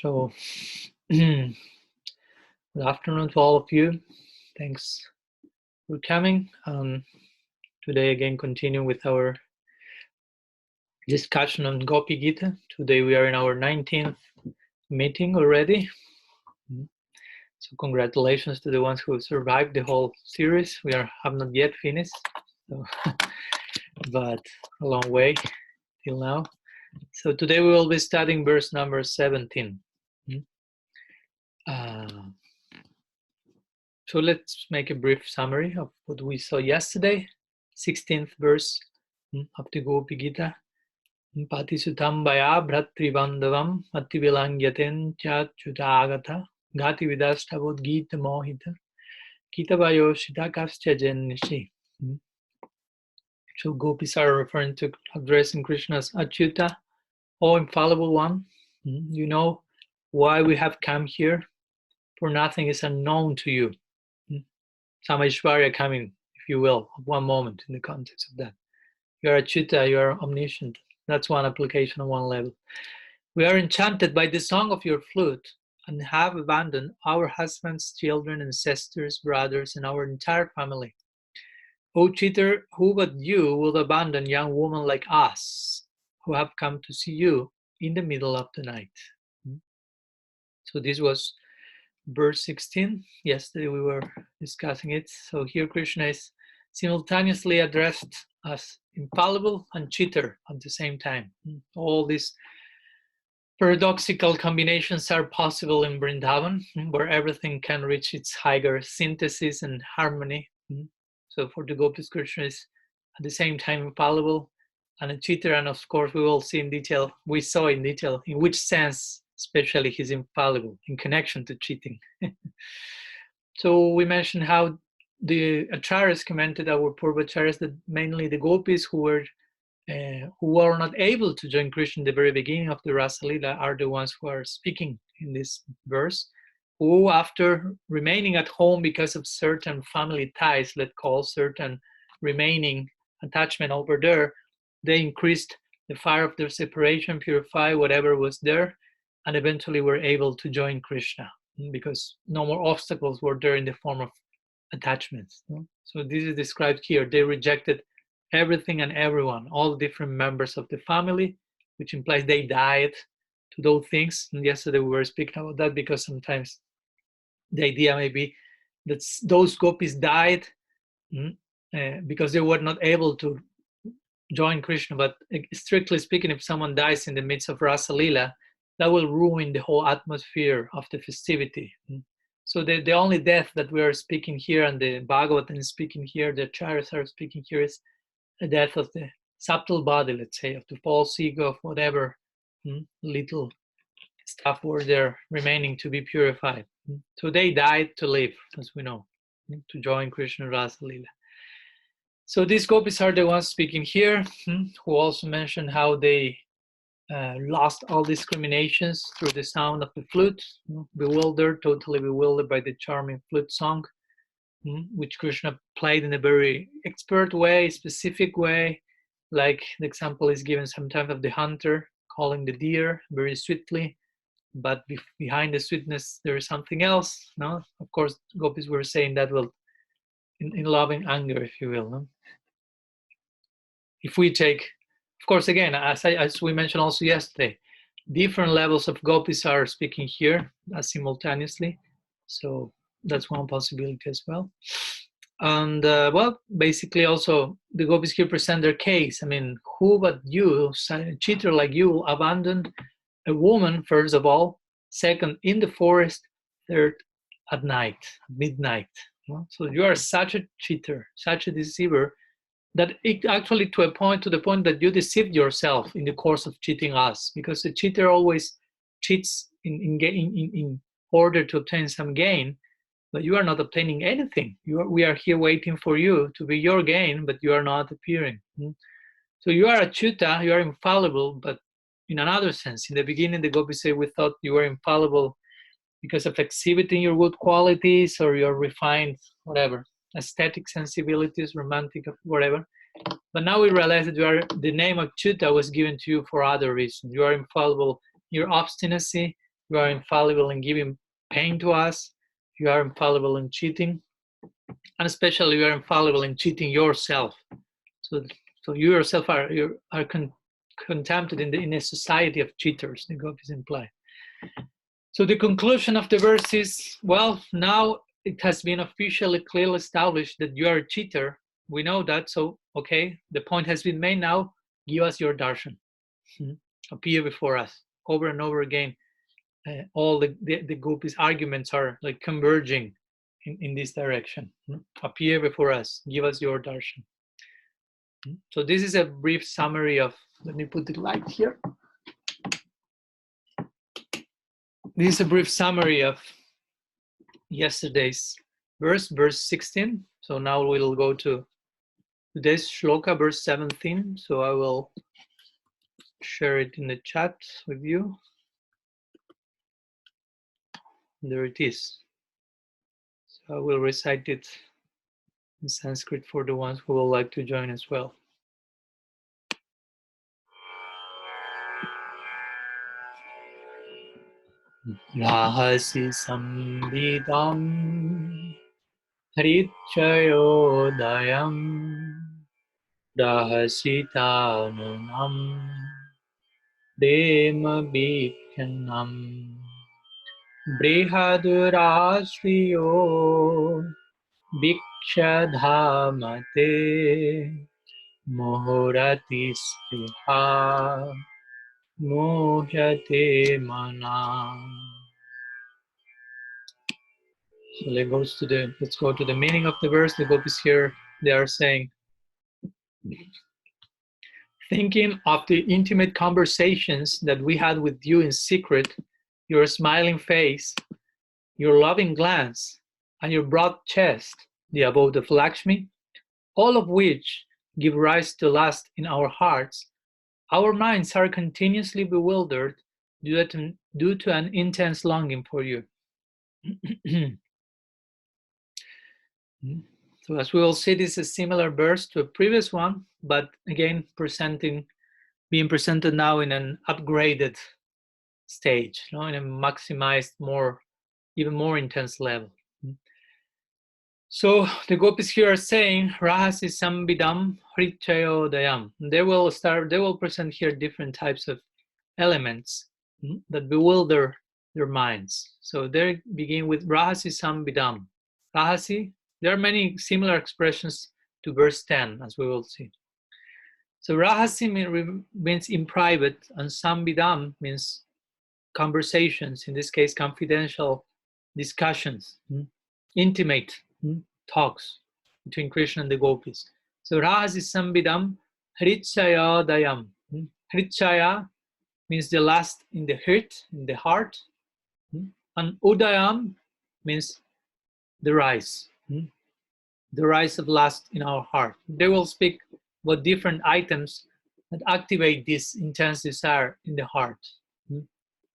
So, good afternoon to all of you. Thanks for coming. Today, again, continuing with our discussion on GOPI GITA. Today, we are in our 19th meeting already. So, congratulations to the ones who survived the whole series. We have not yet finished, so but a long way till now. So, today, we will be studying verse number 17. So let's make a brief summary of what we saw yesterday. 16th verse of the GOPI GITA. Patisutam baya bhratribandavam ativilangyaten chachutagata gati vidastavod gita mohita kitavayo shitakascha jenishi. So gopis are referring to addressing Krishna as Achyuta, O infallible one. You know why we have come here, for nothing is unknown to you. Samashvarya coming, if you will, of one moment in the context of that. You are Achyuta, you are omniscient. That's one application on one level. We are enchanted by the song of your flute and have abandoned our husbands, children, ancestors, brothers, and our entire family. O cheater, who but you will abandon young women like us, who have come to see you in the middle of the night? So this was verse 16. Yesterday we were discussing it. So here Krishna is simultaneously addressed as infallible and cheater at the same time. All these paradoxical combinations are possible in Vrindavan, where everything can reach its higher synthesis and harmony. So for the gopis, Krishna is at the same time infallible and a cheater, and of course we will see in detail, we saw in detail in which sense especially he's infallible in connection to cheating. So we mentioned how the acharyas commented, our purvacharyas, that mainly the gopis who were not able to join Krishna in the very beginning of the Rasa Lila are the ones who are speaking in this verse, who after remaining at home because of certain family ties, let's call certain remaining attachment over there, they increased the fire of their separation, purify whatever was there, and eventually were able to join Krishna because no more obstacles were there in the form of attachments. So this is described here. They rejected everything and everyone, all the different members of the family, which implies they died to those things. And yesterday we were speaking about that because sometimes the idea may be that those gopis died because they were not able to join Krishna. But strictly speaking, if someone dies in the midst of Rasa Lila, that will ruin the whole atmosphere of the festivity. So the only death that we are speaking here, and the Bhagavatam is speaking here, the acharyas are speaking here, is the death of the subtle body, let's say, of the false ego, of whatever little stuff were there remaining to be purified. So they died to live, as we know, to join Krishna Rasa Lila. So these gopis are the ones speaking here, who also mentioned how they lost all discriminations through the sound of the flute, bewildered, totally bewildered by the charming flute song, which Krishna played in a very expert way, specific way, like the example is given sometimes of the hunter calling the deer very sweetly, but behind the sweetness there is something else. No, of course, gopis were saying that will in loving anger, if you will. No? If we take, of course, again, as we mentioned also yesterday, different levels of gopis are speaking here simultaneously. So that's one possibility as well. And well, basically also the gopis here present their case. I mean, who but you, a cheater like you, abandoned a woman, first of all, second, in the forest, third, at night, midnight. So you are such a cheater, such a deceiver, that it actually to the point that you deceived yourself in the course of cheating us, because the cheater always cheats in order to obtain some gain, but you are not obtaining anything. We are here waiting for you to be your gain, but you are not appearing. So you are Achyuta, you are infallible, but in another sense. In the beginning, the gopis say we thought you were infallible because of exhibiting your good qualities or your refined, whatever, aesthetic sensibilities, romantic, whatever. But now we realize that the name of Achyuta was given to you for other reasons. You are infallible in your obstinacy, You are infallible in giving pain to us. You are infallible in cheating. And especially you are infallible in cheating yourself. So you yourself are contemplated in a society of cheaters, the gopis imply. So the conclusion of the verse is, well, now it has been officially clearly established that you are a cheater. We know that, so okay, the point has been made now, give us your darshan. Appear before us, over and over again. All the gopis' arguments are like converging in this direction. Appear before us, give us your darshan. So this is a brief summary of, let me put the light here. This is a brief summary of yesterday's verse 16. So now we'll go to today's shloka, verse 17. So I will share it in the chat with you. There it is. So I will recite it in Sanskrit for the ones who would like to join as well. Rahasi sambhidam hrichayodayam rahasitanam dema bhikyanam brihadurashriyo bhikshadhamate mohorati spriha mohyate manam. So let's go to the meaning of the verse. The gopis here, they are saying, thinking of the intimate conversations that we had with you in secret, your smiling face, your loving glance, and your broad chest, the abode of Lakshmi, all of which give rise to lust in our hearts, our minds are continuously bewildered due to an intense longing for you. So as we will see, this is a similar verse to a previous one, but again being presented now in an upgraded stage, in a maximized, even more intense level. So the gopis here are saying, Rahasi sambidam hrichayodayam. They will present here different types of elements that bewilder their minds. So they begin with Rahasi sambidam. Rahasi, there are many similar expressions to verse 10, as we will see. So Rahasi means in private, and Sambidam means conversations, in this case, confidential discussions, intimate talks between Krishna and the gopis. So Rahasi Sambidam Hrichayadayam. Hrichaya means the last in the heart, and Udayam means the rise. The rise of lust in our heart. They will speak about different items that activate this intense desire in the heart.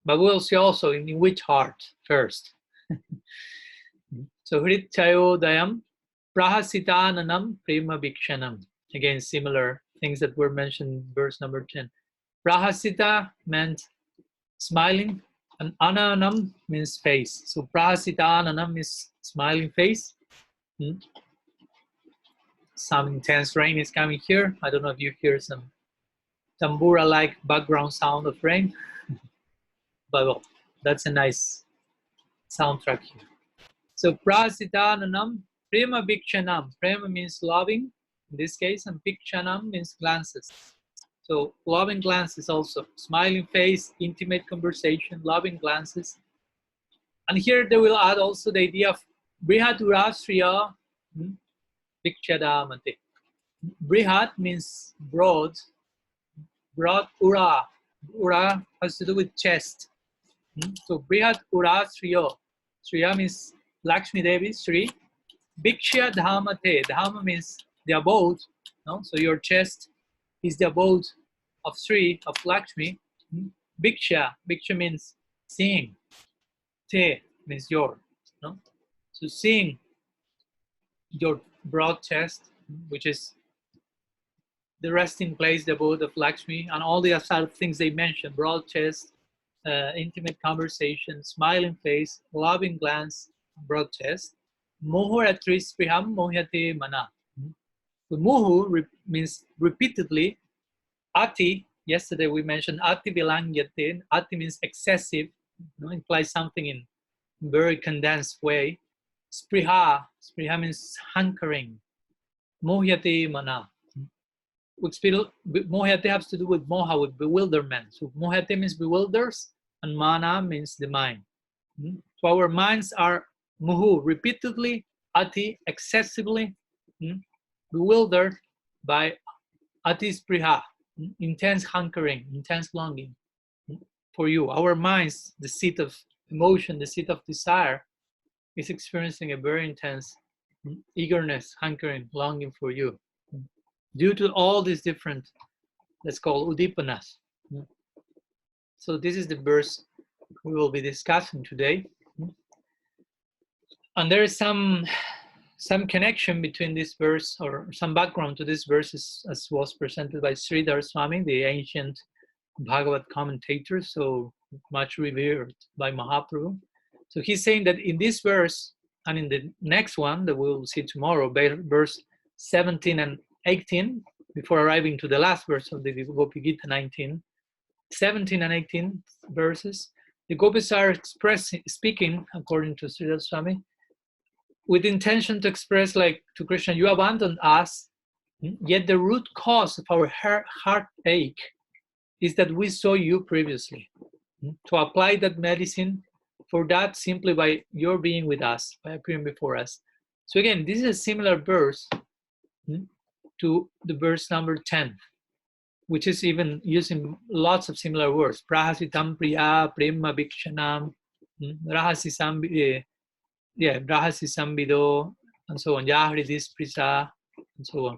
But we'll see also in which heart first. So Hrichayodayam Prahasitananam Prema Bhikshanam. Again, similar things that were mentioned in verse number 10. Prahasita meant smiling, and Ananam means face. So Prahasitananam is smiling face. Some intense rain is coming here. I don't know if you hear some tambura-like background sound of rain, but well, that's a nice soundtrack here. So prasitananam prema bhikshanam. Prema means loving in this case, and bhikshanam means glances. So loving glances also, smiling face, intimate conversation, loving glances. And here they will add also the idea of brihadurashriya bhikshadamate. Brihat means broad. Broad ura. Ura has to do with chest. So Brihat Ura Sriyo. Sriya means Lakshmi Devi, Sri. Bhiksha Dhamate. Dhama means the abode. No? So your chest is the abode of Sri, of Lakshmi. Bhiksha. Bhiksha means seeing. Te means your. No? So seeing your broad chest, which is the resting place, the abode of Lakshmi, and all the other things they mentioned, broad chest, intimate conversation, smiling face, loving glance, broad chest. Mohu atris priham mohyate mana. So mohu means repeatedly. Ati, yesterday we mentioned ati vilangyate. Ati means excessive, implies something in very condensed way. Spriha means hankering. Mohyate mana. Mohyate has to do with moha, with bewilderment. So mohyate means bewilders, and mana means the mind. So our minds are muhu, repeatedly, ati, excessively bewildered by ati spriha, intense hankering, intense longing for you. Our minds, the seat of emotion, the seat of desire, is experiencing a very intense eagerness, hankering, longing for you, due to all these different, let's call udipanas. So this is the verse we will be discussing today. And there is some connection between this verse, or some background to this verse, as was presented by Sridhar Swami, the ancient Bhagavad commentator, so much revered by Mahaprabhu. So he's saying that in this verse, and in the next one that we will see tomorrow, verse 17 and 18, before arriving to the last verse of the GOPI GITA 19, 17 and 18 verses, the gopis are speaking, according to Sridhar Swami, with intention to express, like, to Krishna, you abandoned us, yet the root cause of our heartache is that we saw you previously. To apply that medicine for that simply by your being with us, by appearing before us. So again, this is a similar verse to the verse number 10, which is even using lots of similar words. Prahasitam priya prema vikshanam, rahasi sambido, and so on. Yahridis prisa, and so on.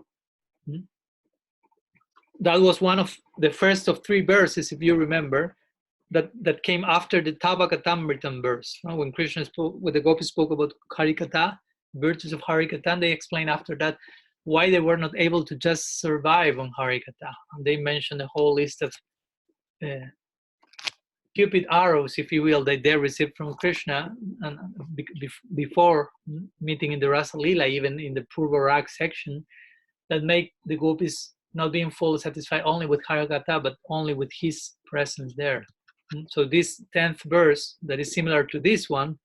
That was one of the first of three verses, if you remember, that came after the Tabakatamritam verse. When Krishna spoke, when the gopis spoke about Harikatha, virtues of Harikatha, and they explained after that why they were not able to just survive on Harikatha. And they mentioned a whole list of Cupid arrows, if you will, that they received from Krishna and before meeting in the Rasa Lila, even in the Purvarag section, that make the gopis not being fully satisfied only with Harikatha, but only with his presence there. So this 10th verse, that is similar to this one,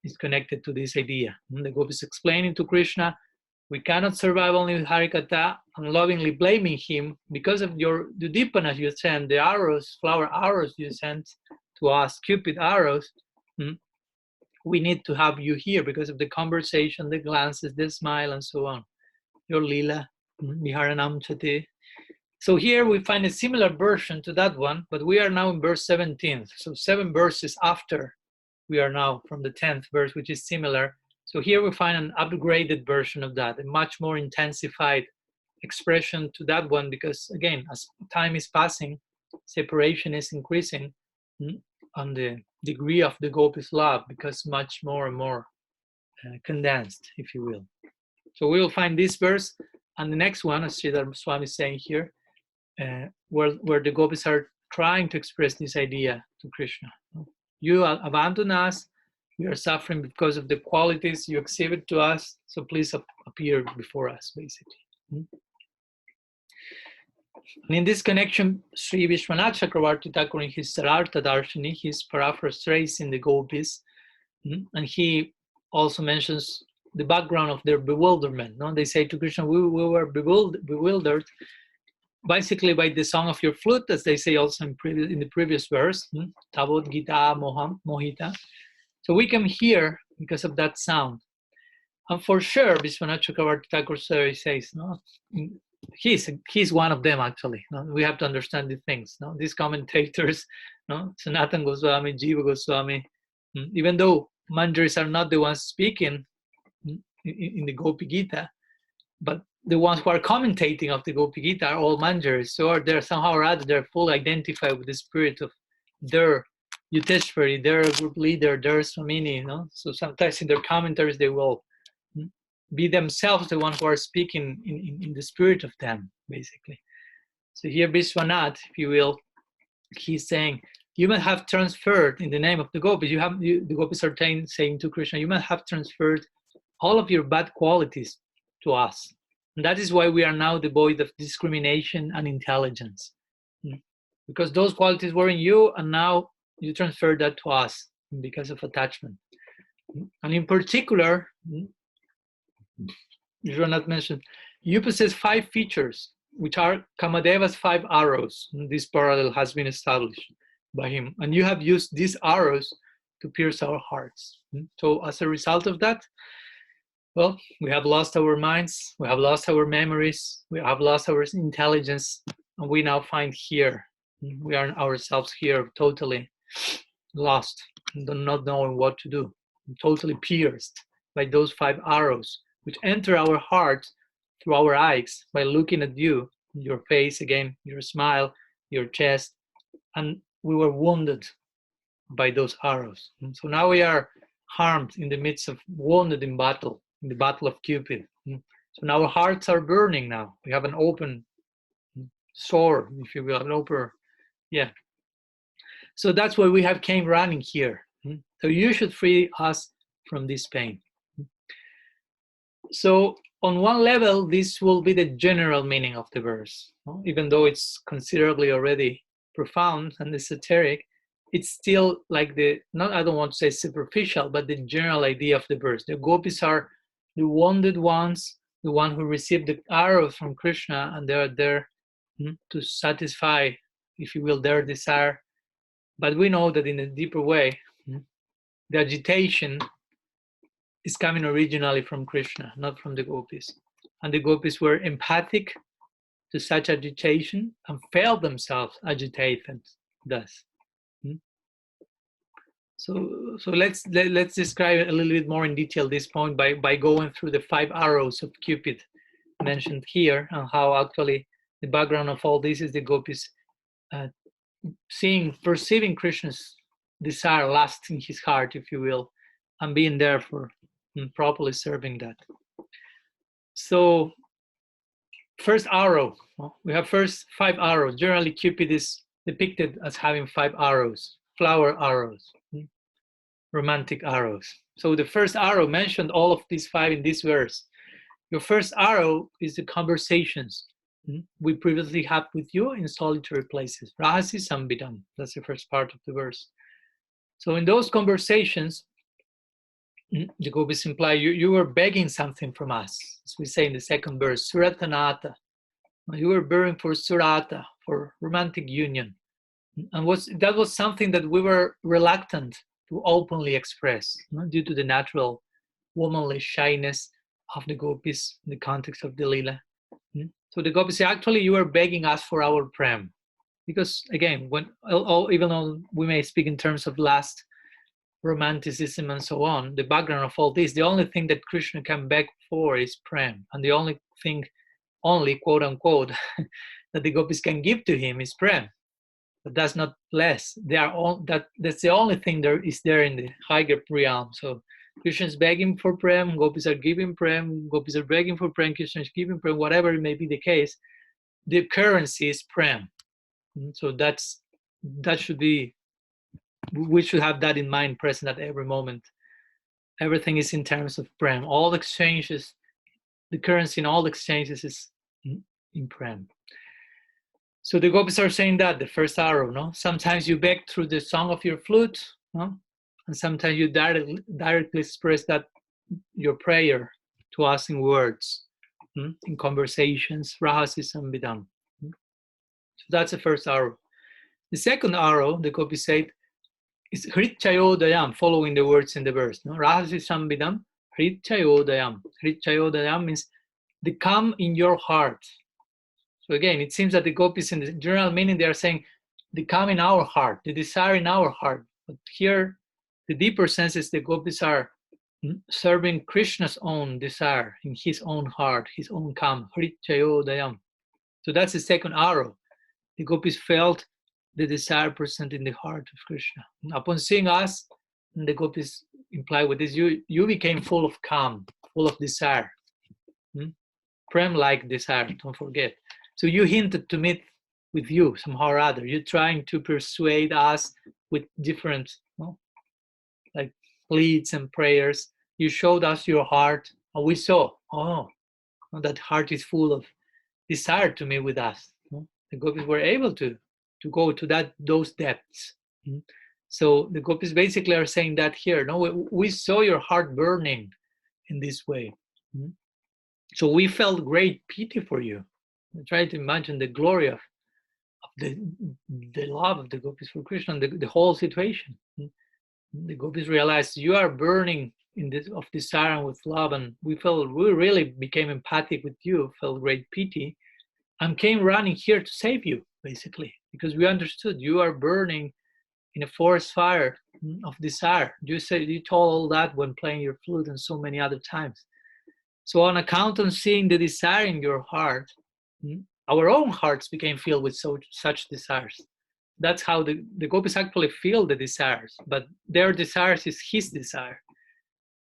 is connected to this idea. The gopis explaining to Krishna, we cannot survive only with Harikatha, and lovingly blaming him because of the dipanas you sent, the arrows, flower arrows you sent to us, Cupid arrows. We need to have you here because of the conversation, the glances, the smile, and so on. Your lila, viharanam chate. So here we find a similar version to that one, but we are now in verse 17. So 7 verses after we are now from the 10th verse, which is similar. So here we find an upgraded version of that, a much more intensified expression to that one, because again, as time is passing, separation is increasing on the degree of the gopis' love, because much more and more condensed, if you will. So we will find this verse and the next one, as Sridhar Swami is saying here, where the gopis are trying to express this idea to Krishna. You abandon us, we are suffering because of the qualities you exhibit to us, so please appear before us, basically. And in this connection, Sri Vishwanath Chakravarti Thakur, in his Sarartha Darshini, he's paraphrasing the gopis, and he also mentions the background of their bewilderment. They say to Krishna, we were bewildered basically by the song of your flute, as they say also in the previous verse, Tabod Gita Mohita. So we come here because of that sound. And for sure, Vishwanath Chakravarti Thakur says, he's one of them, actually. We have to understand the things. These commentators, Sanatana Goswami, Jiva Goswami, even though Manjaris are not the ones speaking in the Gopi Gita, but the ones who are commentating of the Gopi Gita are all Manjaris. So they're somehow or other, they're fully identified with the spirit of their Yuteshwari, their group leader, their Swamini. So sometimes in their commentaries, they will be themselves the ones who are speaking in the spirit of them, basically. So here Vishwanath, if you will, he's saying, you might have transferred in the name of the gopis. The gopis are saying to Krishna, you might have transferred all of your bad qualities to us. And that is why we are now devoid of discrimination and intelligence. Because those qualities were in you, and now you transfer that to us because of attachment. And in particular, Jonathan mentioned, you possess 5 features, which are Kamadeva's 5 arrows. This parallel has been established by him. And you have used these arrows to pierce our hearts. So as a result of that, well, we have lost our minds, we have lost our memories, we have lost our intelligence, and we now find here, we are ourselves here totally lost, not knowing what to do, totally pierced by those 5 arrows, which enter our heart through our eyes by looking at you, your face again, your smile, your chest, and we were wounded by those arrows. And so now we are harmed in the midst of wounded in battle, in the battle of Cupid. So now our hearts are burning now. We have an open sore, if you will, an open, yeah. So that's why we have came running here. So you should free us from this pain. So on one level, this will be the general meaning of the verse. Even though it's considerably already profound and esoteric, it's still like I don't want to say superficial, but the general idea of the verse. The gopis are the wounded ones, the one who received the arrows from Krishna, and they are there to satisfy, if you will, their desire. But we know that in a deeper way, the agitation is coming originally from Krishna, not from the gopis. And the gopis were empathic to such agitation and felt themselves agitated thus. So let's describe a little bit more in detail this point by going through the 5 arrows of Cupid mentioned here, and how actually the background of all this is the gopis perceiving Krishna's desire last in his heart, if you will, and being there for properly serving that. So first arrow, we have first 5 arrows. Generally, Cupid is depicted as having 5 arrows, flower arrows, romantic arrows. So the first arrow mentioned all of these 5 in this verse. Your first arrow is the conversations we previously had with you in solitary places. Rahasi Sambidam, that's the first part of the verse. So in those conversations, the gopis imply you were begging something from us, as we say in the second verse, Suratanata. You were begging for Surata, for romantic union. And that was something that we were reluctant to openly express, due to the natural womanly shyness of the gopis in the context of the Lila. So the gopis say, actually, you are begging us for our prem. Because again, even though we may speak in terms of lust, romanticism, and so on, the background of all this, the only thing that Krishna can beg for is prem. And the only thing, quote unquote, that the gopis can give to him is prem. But that's not less. That's the only thing there is there in the higher realm. So Krishna is begging for prem, gopis are giving prem, gopis are begging for prem, Krishna is giving prem, whatever it may be the case. The currency is prem. So that should be, we should have that in mind, present at every moment. Everything is in terms of prem. All exchanges, the currency in all exchanges is in prem. So the gopis are saying that, the first arrow, no? Sometimes you beg through the song of your flute, no? And sometimes you directly express that, your prayer to us in words, in conversations, rahasi sambidam. So that's the first arrow. The second arrow, the gopis said, is hritchayodayam, following the words in the verse, no? Rahasi sambidam, hritchayodayam. Hritchayodayam means the calm in your heart. So again, it seems that the gopis, in the general meaning, they are saying the calm in our heart, the desire in our heart. But here, the deeper sense is the gopis are serving Krishna's own desire in his own heart, his own calm, hritchayodayam. So that's the second arrow. The gopis felt the desire present in the heart of Krishna. Upon seeing us, the gopis imply with this, you became full of calm, full of desire. Prem-like desire, don't forget. So you hinted to me with you somehow or other. You're trying to persuade us with different, like pleads and prayers. You showed us your heart, and we saw, that heart is full of desire to meet with us. The gopis were able to go to those depths. So the gopis basically are saying that here. No, we saw your heart burning in this way. So we felt great pity for you. I try to imagine the glory of the love of the gopis for Krishna, the whole situation. The gopis realized you are burning in this of desire and with love, and we really became empathic with you, felt great pity, and came running here to save you, basically, because we understood you are burning in a forest fire of desire. You told all that when playing your flute and so many other times. So on account of seeing the desire in your heart, our own hearts became filled with such desires. That's how the gopis actually feel the desires, but their desires is his desire.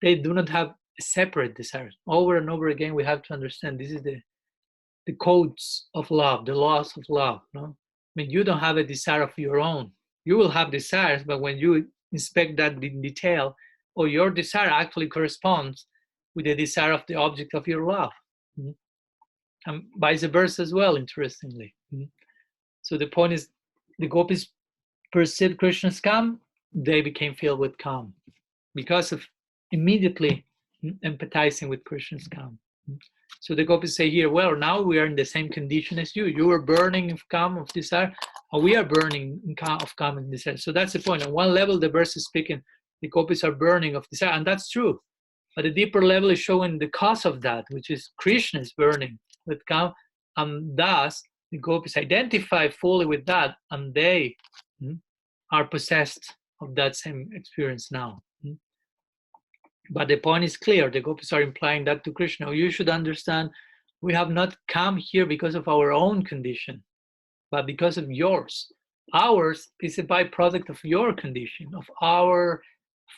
They do not have a separate desire. Over and over again, we have to understand this is the codes of love, the laws of love. No? I mean, you don't have a desire of your own. You will have desires, but when you inspect that in detail, or your desire actually corresponds with the desire of the object of your love. And vice versa as well, interestingly. So the point is, the gopis perceived Krishna's calm, they became filled with calm because of immediately empathizing with Krishna's calm. So the gopis say here, well, now we are in the same condition as you. You are burning of calm, of desire, and we are burning of calm and desire. So that's the point. On one level, the verse is speaking, the gopis are burning of desire, and that's true. But the deeper level is showing the cause of that, which is Krishna is burning with calm, and thus the gopis identify fully with that, and they are possessed of that same experience now. But the point is clear. The gopis are implying that to Krishna. You should understand, we have not come here because of our own condition, but because of yours. Ours is a byproduct of your condition, of our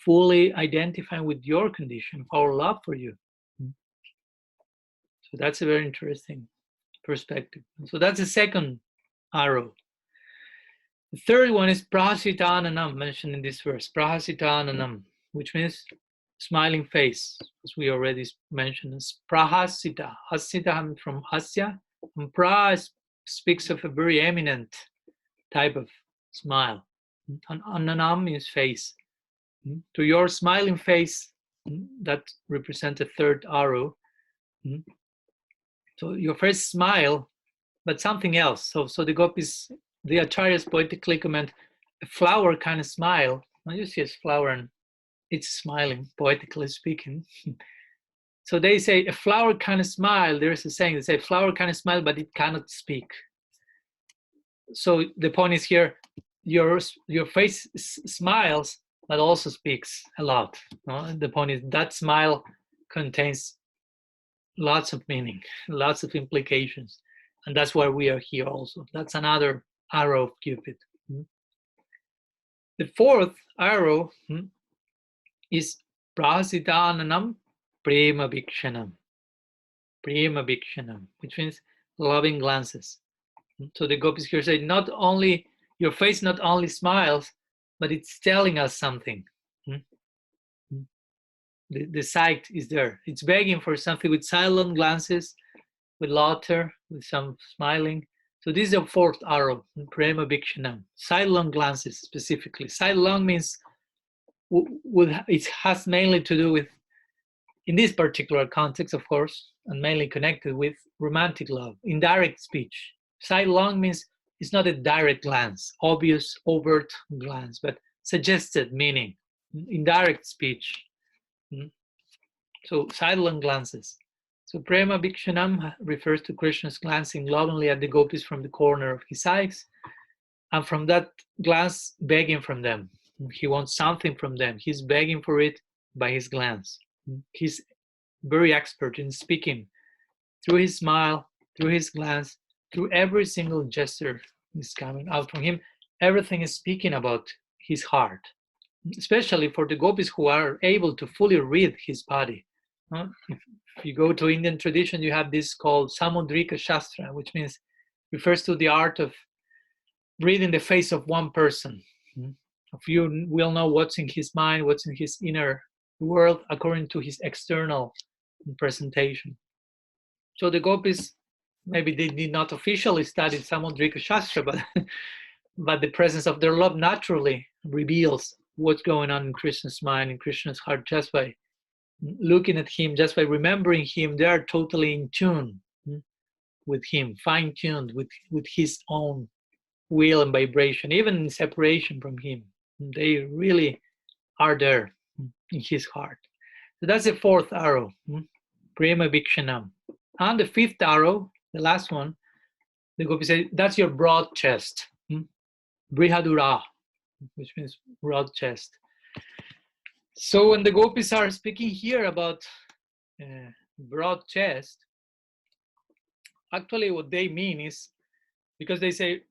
fully identifying with your condition, of our love for you. So that's a very interesting perspective. So that's the second arrow. The third one is prahasitananam, mentioned in this verse, prahasitananam, which means smiling face, as we already mentioned. As prahasita, hasita from hasya, and pra speaks of a very eminent type of smile. And ananam means face. To your smiling face, that represents a third arrow. So your first smile, but something else. So the gopis, the acharyas poetically comment, a flower kind of smile. Now you see a flower and it's smiling, poetically speaking. So they say a flower kind of smile. There's a saying, they say flower kind of smile, but it cannot speak. So the point is here, your face smiles, but also speaks a lot. No? The point is that smile contains lots of meaning, lots of implications. And that's why we are here also. That's another arrow of Cupid. The fourth arrow is prahasitananam prema bhikshanam. Prema bhikshanam, which means loving glances. So the gopis here say, not only, your face not only smiles, but it's telling us something. The sight is there. It's begging for something with silent glances, with laughter, with some smiling. So this is a fourth arrow, prema bhikshanam. Silent glances specifically. Silent means it has mainly to do with, in this particular context, of course, and mainly connected with romantic love, indirect speech. Sidelong means it's not a direct glance, obvious, overt glance, but suggested meaning, indirect speech. So sidelong glances. So prema bhikshanam refers to Krishna's glancing lovingly at the gopis from the corner of his eyes, and from that glance, begging from them. He wants something from them. He's begging for it by his glance. He's very expert in speaking through his smile, through his glance, through every single gesture is coming out from him. Everything is speaking about his heart, especially for the gopis who are able to fully read his body. If you go to Indian tradition, you have this called Samudrika Shastra, which means refers to the art of reading the face of one person. If you will know what's in his mind, what's in his inner world according to his external presentation. So the gopis, maybe they did not officially study Samudrika Shastra, but the presence of their love naturally reveals what's going on in Krishna's mind, in Krishna's heart, just by looking at him, just by remembering him. They are totally in tune with him, fine-tuned with his own will and vibration, even in separation from him. They really are there in his heart. So that's the fourth arrow, Prema Vikshanam. And the fifth arrow, the last one, the Gopi say, that's your broad chest, Brihadura, which means broad chest. So when the Gopis are speaking here about broad chest, actually what they mean is, because they say,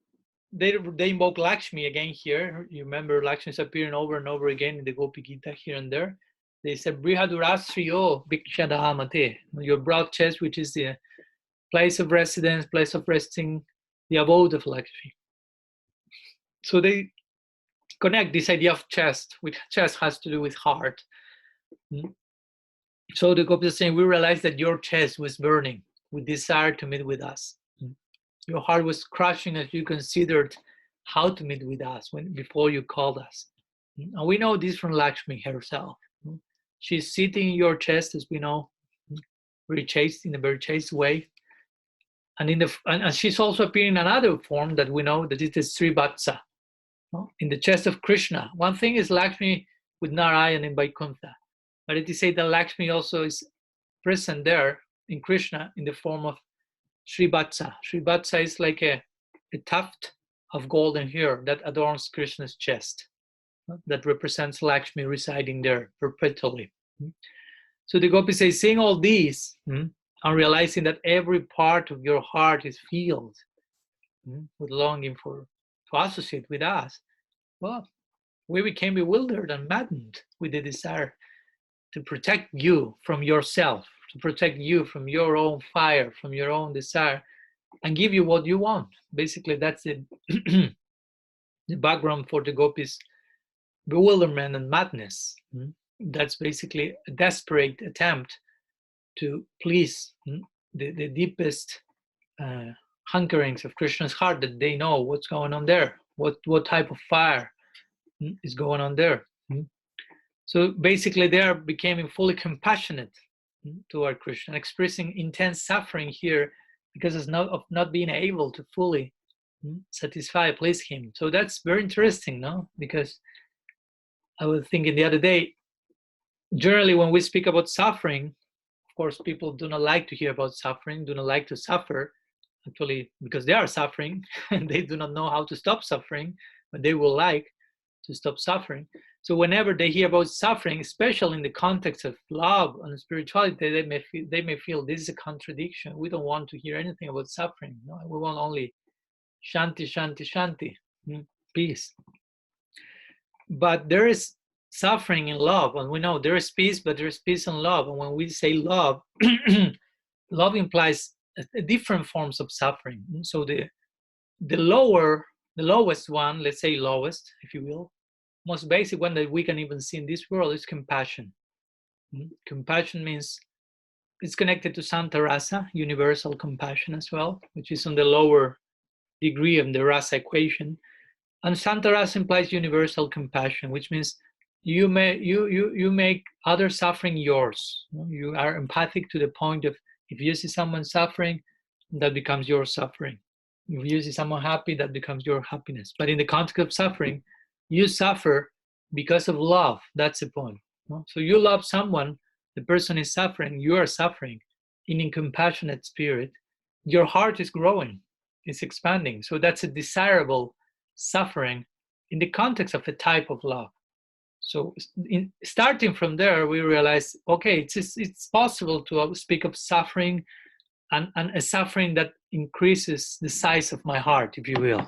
they invoke Lakshmi again here. You remember Lakshmi is appearing over and over again in the Gopi Gita here and there. They said, Brihadurasriyo Bhikshadhamate, your broad chest, which is the place of residence, place of resting, the abode of Lakshmi. So they connect this idea of chest, which chest has to do with heart. So the Gopis are saying, we realized that your chest was burning with desire to meet with us. Your heart was crushing as you considered how to meet with us before you called us. And we know this from Lakshmi herself. She's sitting in your chest, as we know, very chaste, in a very chaste way. And and she's also appearing in another form that we know, that it is Srivatsa, in the chest of Krishna. One thing is Lakshmi with Narayan in Vaikuntha, but it is said that Lakshmi also is present there in Krishna in the form of Srivatsa. Srivatsa is like a tuft of golden hair that adorns Krishna's chest, that represents Lakshmi residing there perpetually. So the Gopis say, seeing all these and realizing that every part of your heart is filled with longing to associate with us, well, we became bewildered and maddened with the desire to protect you from yourself, to protect you from your own fire, from your own desire, and give you what you want. Basically, that's the background for the Gopis' bewilderment and madness. That's basically a desperate attempt to please the deepest hunkerings of Krishna's heart, that they know what's going on there, what type of fire is going on there. So basically, they are becoming fully compassionate toward Krishna, expressing intense suffering here because of not being able to fully satisfy, please him. So that's very interesting, no? Because I was thinking the other day, generally when we speak about suffering, of course, people do not like to hear about suffering, do not like to suffer, actually, because they are suffering and they do not know how to stop suffering, but they will like to stop suffering. So whenever they hear about suffering, especially in the context of love and spirituality, they may feel this is a contradiction. We don't want to hear anything about suffering. No, we want only shanti, shanti, shanti, peace. But there is suffering in love, and we know there is peace, but there is peace and love. And when we say love, love implies different forms of suffering. So the lowest one, let's say lowest, if you will, most basic one that we can even see in this world is compassion. Compassion means it's connected to Santa Rasa, universal compassion as well, which is on the lower degree of the Rasa equation. And Santa Rasa implies universal compassion, which means you make other suffering yours. You are empathic to the point of, if you see someone suffering, that becomes your suffering. If you see someone happy, that becomes your happiness. But in the context of suffering, you suffer because of love. That's the point. So you love someone, the person is suffering, you are suffering. In a compassionate spirit, your heart is growing, it's expanding. So that's a desirable suffering in the context of a type of love. So starting from there, we realize, okay, it's possible to speak of suffering and a suffering that increases the size of my heart, if you will.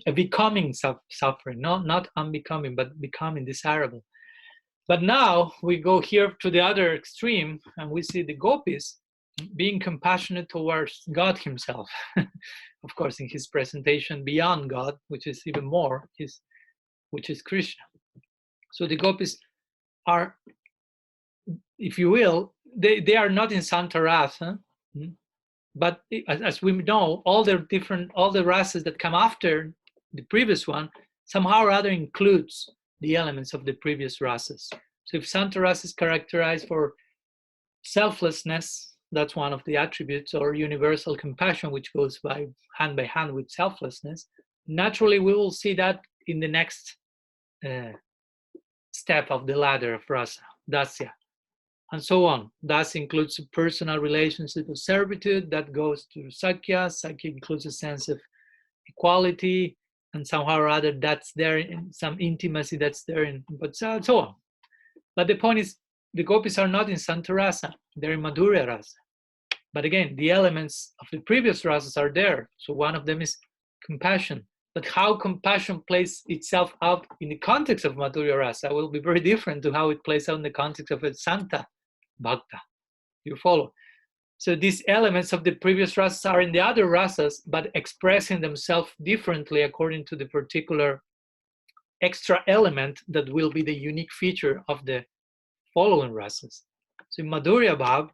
A becoming suffering, not unbecoming, but becoming desirable. But now we go here to the other extreme, and we see the Gopis being compassionate towards God himself. of course, in his presentation beyond God, which is even more, which is Krishna. So the gopis are, if you will, they are not in Santa Rasa, but as we know, all the rases that come after the previous one somehow or other includes the elements of the previous rases. So if Santa Rasa is characterized for selflessness, that's one of the attributes, or universal compassion, which goes by hand with selflessness, naturally we will see that in the next step of the ladder of rasa, dasya, and so on. Das includes a personal relationship of servitude that goes to sakya. Sakya includes a sense of equality, and somehow or other that's there in some intimacy that's there in, but so on. But the point is, the gopis are not in Santa Rasa, they're in Madhurya Rasa. But again, the elements of the previous rasas are there. So one of them is compassion. But how compassion plays itself out in the context of Madhurya Rasa will be very different to how it plays out in the context of a Santa Bhakta. You follow? So these elements of the previous rasas are in the other rasas, but expressing themselves differently according to the particular extra element that will be the unique feature of the following rasas. So in Madhurya Bhav,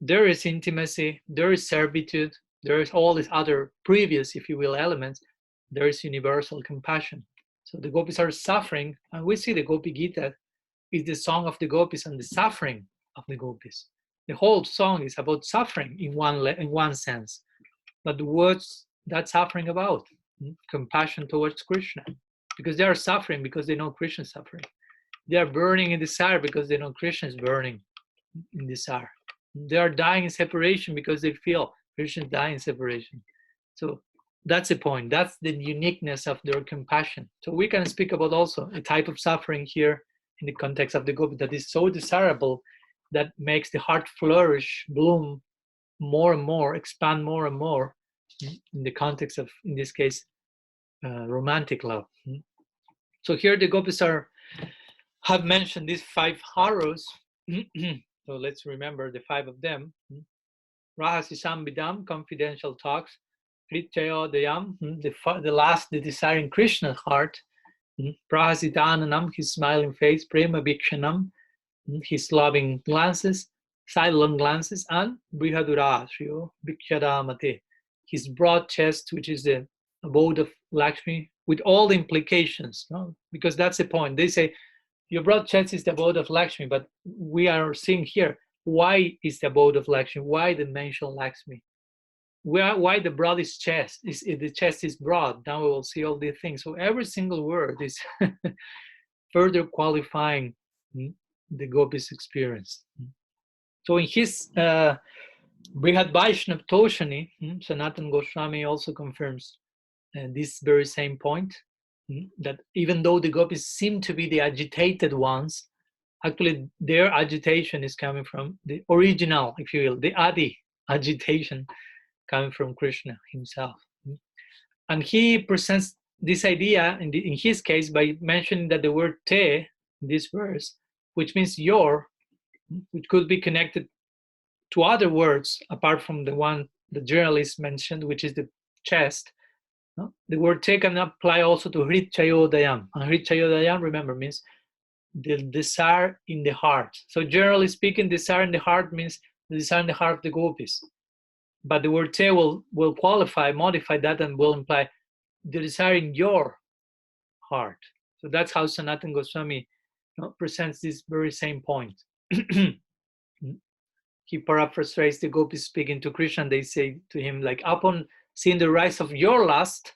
there is intimacy, there is servitude, there is all these other previous, if you will, elements. There is universal compassion. So the gopis are suffering, and we see the Gopi Gita is the song of the gopis and the suffering of the gopis. The whole song is about suffering in one sense. But what's that suffering about? Compassion towards Krishna. Because they are suffering because they know Krishna is suffering. They are burning in desire because they know Krishna is burning in desire. They are dying in separation because they feel Krishna is dying in separation. So that's the point. That's the uniqueness of their compassion. So we can speak about also a type of suffering here in the context of the gopi that is so desirable that makes the heart flourish, bloom more and more, expand more and more in the context of, in this case, romantic love. So here the gopis have mentioned these 5 haros. So let's remember the 5 of them. Rahasi Sambidam, confidential talks. Hrityayodayam, the last, the desiring Krishna's heart. Prahasitananam, his smiling face. Prema Bhikshanam, his loving glances, sidelong glances. And Brihadurashriyo Bhikshadamate, his broad chest, which is the abode of Lakshmi, with all the implications. No? Because that's the point. They say, your broad chest is the abode of Lakshmi, but we are seeing here, why is the abode of Lakshmi? Why the mention Lakshmi? Why the broadest chest? The chest is broad. Now we will see all these things. So every single word is further qualifying the gopis' experience. So in his Brihad Vaishnav Toshani, Sanatana Goswami also confirms this very same point, that even though the gopis seem to be the agitated ones, actually their agitation is coming from the original, if you will, the Adi agitation coming from Krishna himself. And he presents this idea in his case by mentioning that the word te in this verse, which means your, which could be connected to other words apart from the one the journalist mentioned, which is the chest. The word te can apply also to Hrityayodayam. And Hrityayodayam, remember, means the desire in the heart. So generally speaking, desire in the heart means the desire in the heart of the gopis. But the word te will modify that, and will imply the desire in your heart. So that's how Sanatana Goswami presents this very same point. He paraphrases the gopis speaking to Krishna, and they say to him, like, upon seeing the rise of your lust,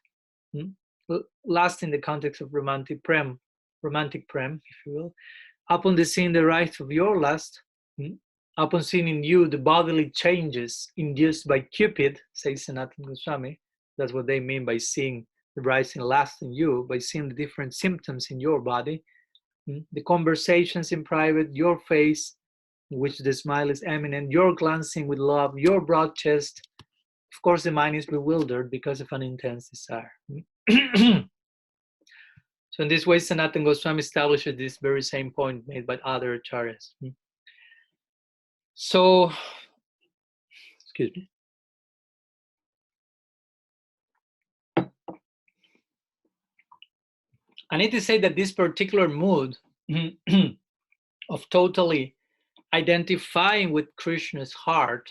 lust in the context of romantic prem, if you will, upon seeing the rise of your lust, upon seeing in you the bodily changes induced by Cupid, says Sanatana Goswami. That's what they mean by seeing the rising lust in you, by seeing the different symptoms in your body, the conversations in private, your face, in which the smile is eminent, your glancing with love, your broad chest. Of course, the mind is bewildered because of an intense desire. So in this way, Sanatana Goswami establishes this very same point made by other acharyas. So, excuse me. I need to say that this particular mood of totally identifying with Krishna's heart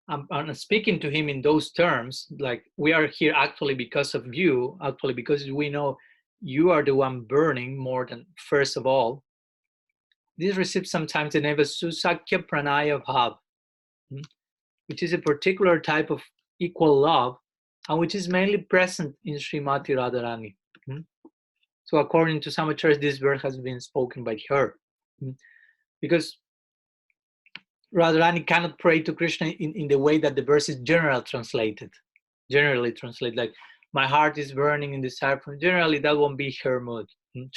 and speaking to him in those terms, like we are here actually because of you, actually because we know you are the one burning more than first of all. This receives sometimes the name of Susakya Pranaya Bhav, which is a particular type of equal love and which is mainly present in Srimati Radharani. So according to some acharyas, this verse has been spoken by her. Because Radharani cannot pray to Krishna in the way that the verse is generally translated, like my heart is burning in desire. Generally, that won't be her mood.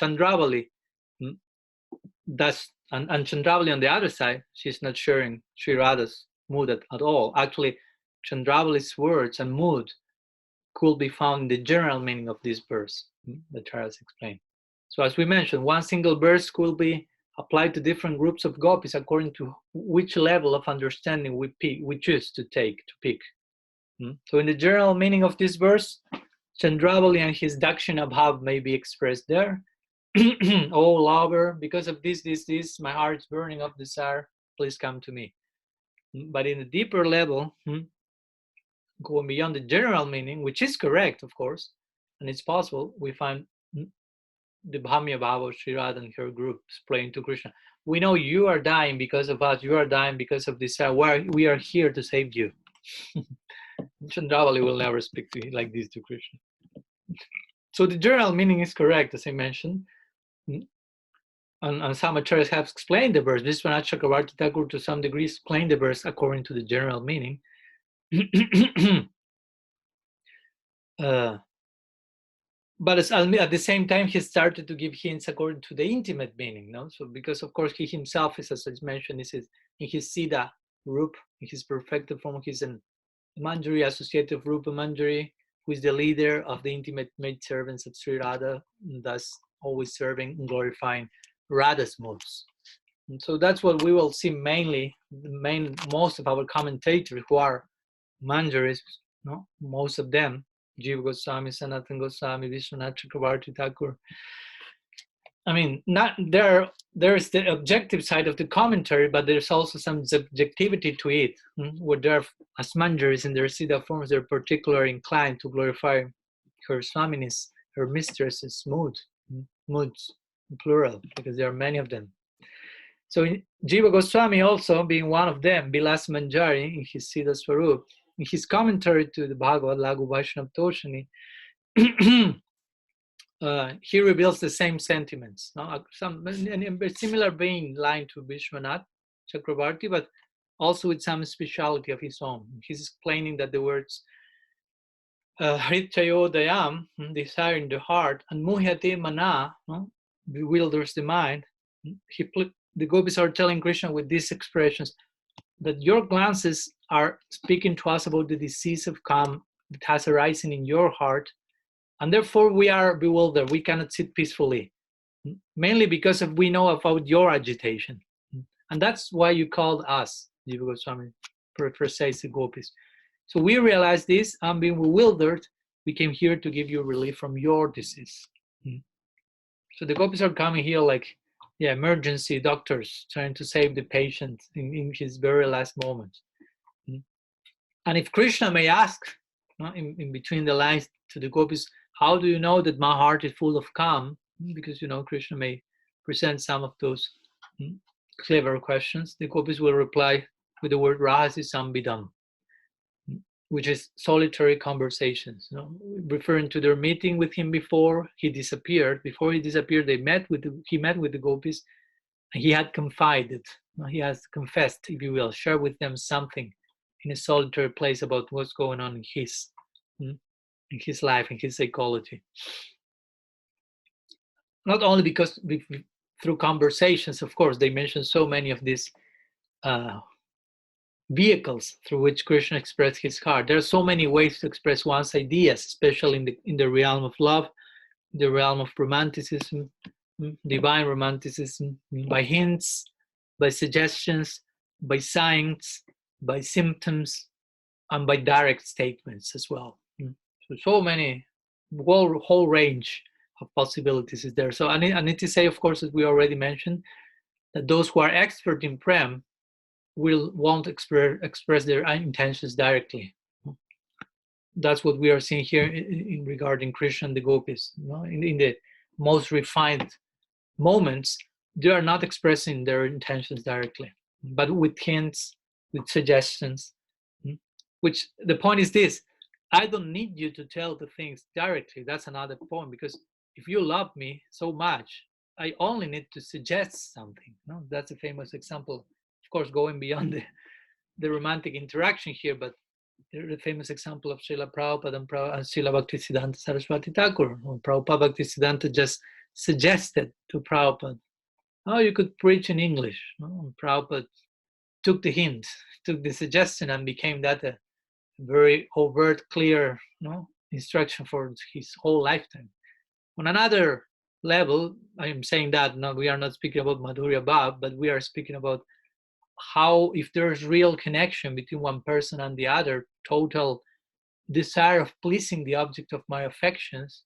Chandravali, and Chandravali on the other side, she's not sharing Sri Radha's mood at all. Actually, Chandravali's words and mood could be found in the general meaning of this verse that Charles explained. So as we mentioned, one single verse could be applied to different groups of gopis according to which level of understanding we choose to pick. So in the general meaning of this verse, Chandravali and his Dakshina Bhav may be expressed there. Oh lover, because of this, my heart is burning of desire, please come to me. But in a deeper level, going beyond the general meaning, which is correct, of course, and it's possible, we find the Bhamya Bhava of Sri Radha and her group praying to Krishna. We know you are dying because of us, you are dying because of desire. We are here to save you. Chandravali will never speak like this to Krishna. So the general meaning is correct, as I mentioned. And some acharyas have explained the verse. Vishwanath Chakravarti Thakur to some degree explained the verse according to the general meaning. But at the same time, he started to give hints according to the intimate meaning. No? So because of course he himself is, as I mentioned, in his Siddha Rup, in his perfected form, he's an Manjari, associated Rupa Manjari, who is the leader of the intimate maid servants of Sri Radha, thus always serving and glorifying Radha's moods. And so that's what we will see mainly. Most of our commentators who are Manjaris, no, most of them, Jiva Goswami, Sanatana Goswami, Vishwanath Chakravarti Thakur. I mean, there's the objective side of the commentary, but there's also some subjectivity to it, where they're, as Manjaris in their Siddha forms, they're particularly inclined to glorify her Swaminis, her mistress's moods, plural, because there are many of them. So Jiva Goswami also, being one of them, Bilas Manjari, in his Siddha Swarup, in his commentary to the Bhagavad Laghu Vaishnav Toshani, he reveals the same sentiments, no? In a similar vein line to Vishwanath Chakravarti, but also with some speciality of his own. He's explaining that the words Hritayodayam, desire in the heart, and Muhyate Mana, no? Bewilders the mind. The gopis are telling Krishna with these expressions that your glances are speaking to us about the disease of calm that has arisen in your heart, and therefore we are bewildered. We cannot sit peacefully, mainly because we know about your agitation. And that's why you called us, Jiva Goswami, says the gopis. So we realize this, and being bewildered, we came here to give you relief from your disease. So the gopis are coming here like emergency doctors trying to save the patient in his very last moments. And if Krishna may ask, in between the lines to the gopis, how do you know that my heart is full of calm? Because Krishna may present some of those clever questions. The gopis will reply with the word Rahasi Sambidam, which is solitary conversations, referring to their meeting with him before he disappeared. Before he disappeared, he met with the gopis, and he had confided, he has confessed, if you will, shared with them something in a solitary place about what's going on in his life, in his psychology. Not only because through conversations, of course, they mention so many of these vehicles through which Krishna expressed his heart. There are so many ways to express one's ideas, especially in the realm of love, the realm of romanticism, divine romanticism, by hints, by suggestions, by signs, by symptoms, and by direct statements as well. So many, whole range of possibilities is there. So I need to say, of course, as we already mentioned, that those who are expert in Prem won't express their intentions directly. That's what we are seeing here in regarding Krishna and the gopis. In the most refined moments, they are not expressing their intentions directly, but with hints, with suggestions. Which the point is this: I don't need you to tell the things directly. That's another point, because if you love me so much, I only need to suggest something. That's a famous example, of course, going beyond the romantic interaction here, but the famous example of Srila Prabhupada and Srila Bhaktisiddhanta Saraswati Thakur. Prabhupada Bhaktisiddhanta just suggested to Prabhupada, oh, you could preach in English. Prabhupada took the hint, took the suggestion, and became that a very overt, clear instruction for his whole lifetime. On another level, I am saying that we are not speaking about Madhurya Bhav, but we are speaking about how, if there's real connection between one person and the other, total desire of pleasing the object of my affections,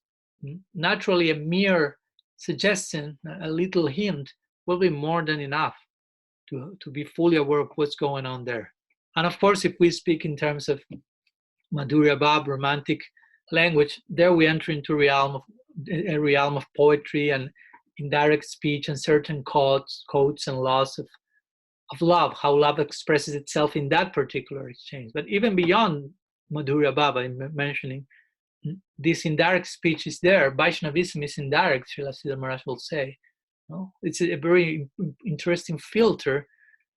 naturally a mere suggestion, a little hint, will be more than enough to be fully aware of what's going on there. And of course, if we speak in terms of Madhurya Bhav, romantic language, there we enter into a realm of poetry and indirect speech and certain codes and laws of love, how love expresses itself in that particular exchange. But even beyond Madhurya Bhav, I'm mentioning, this indirect speech is there. Vaishnavism is indirect, Srila Siddhar Maharaj will say. It's a very interesting filter.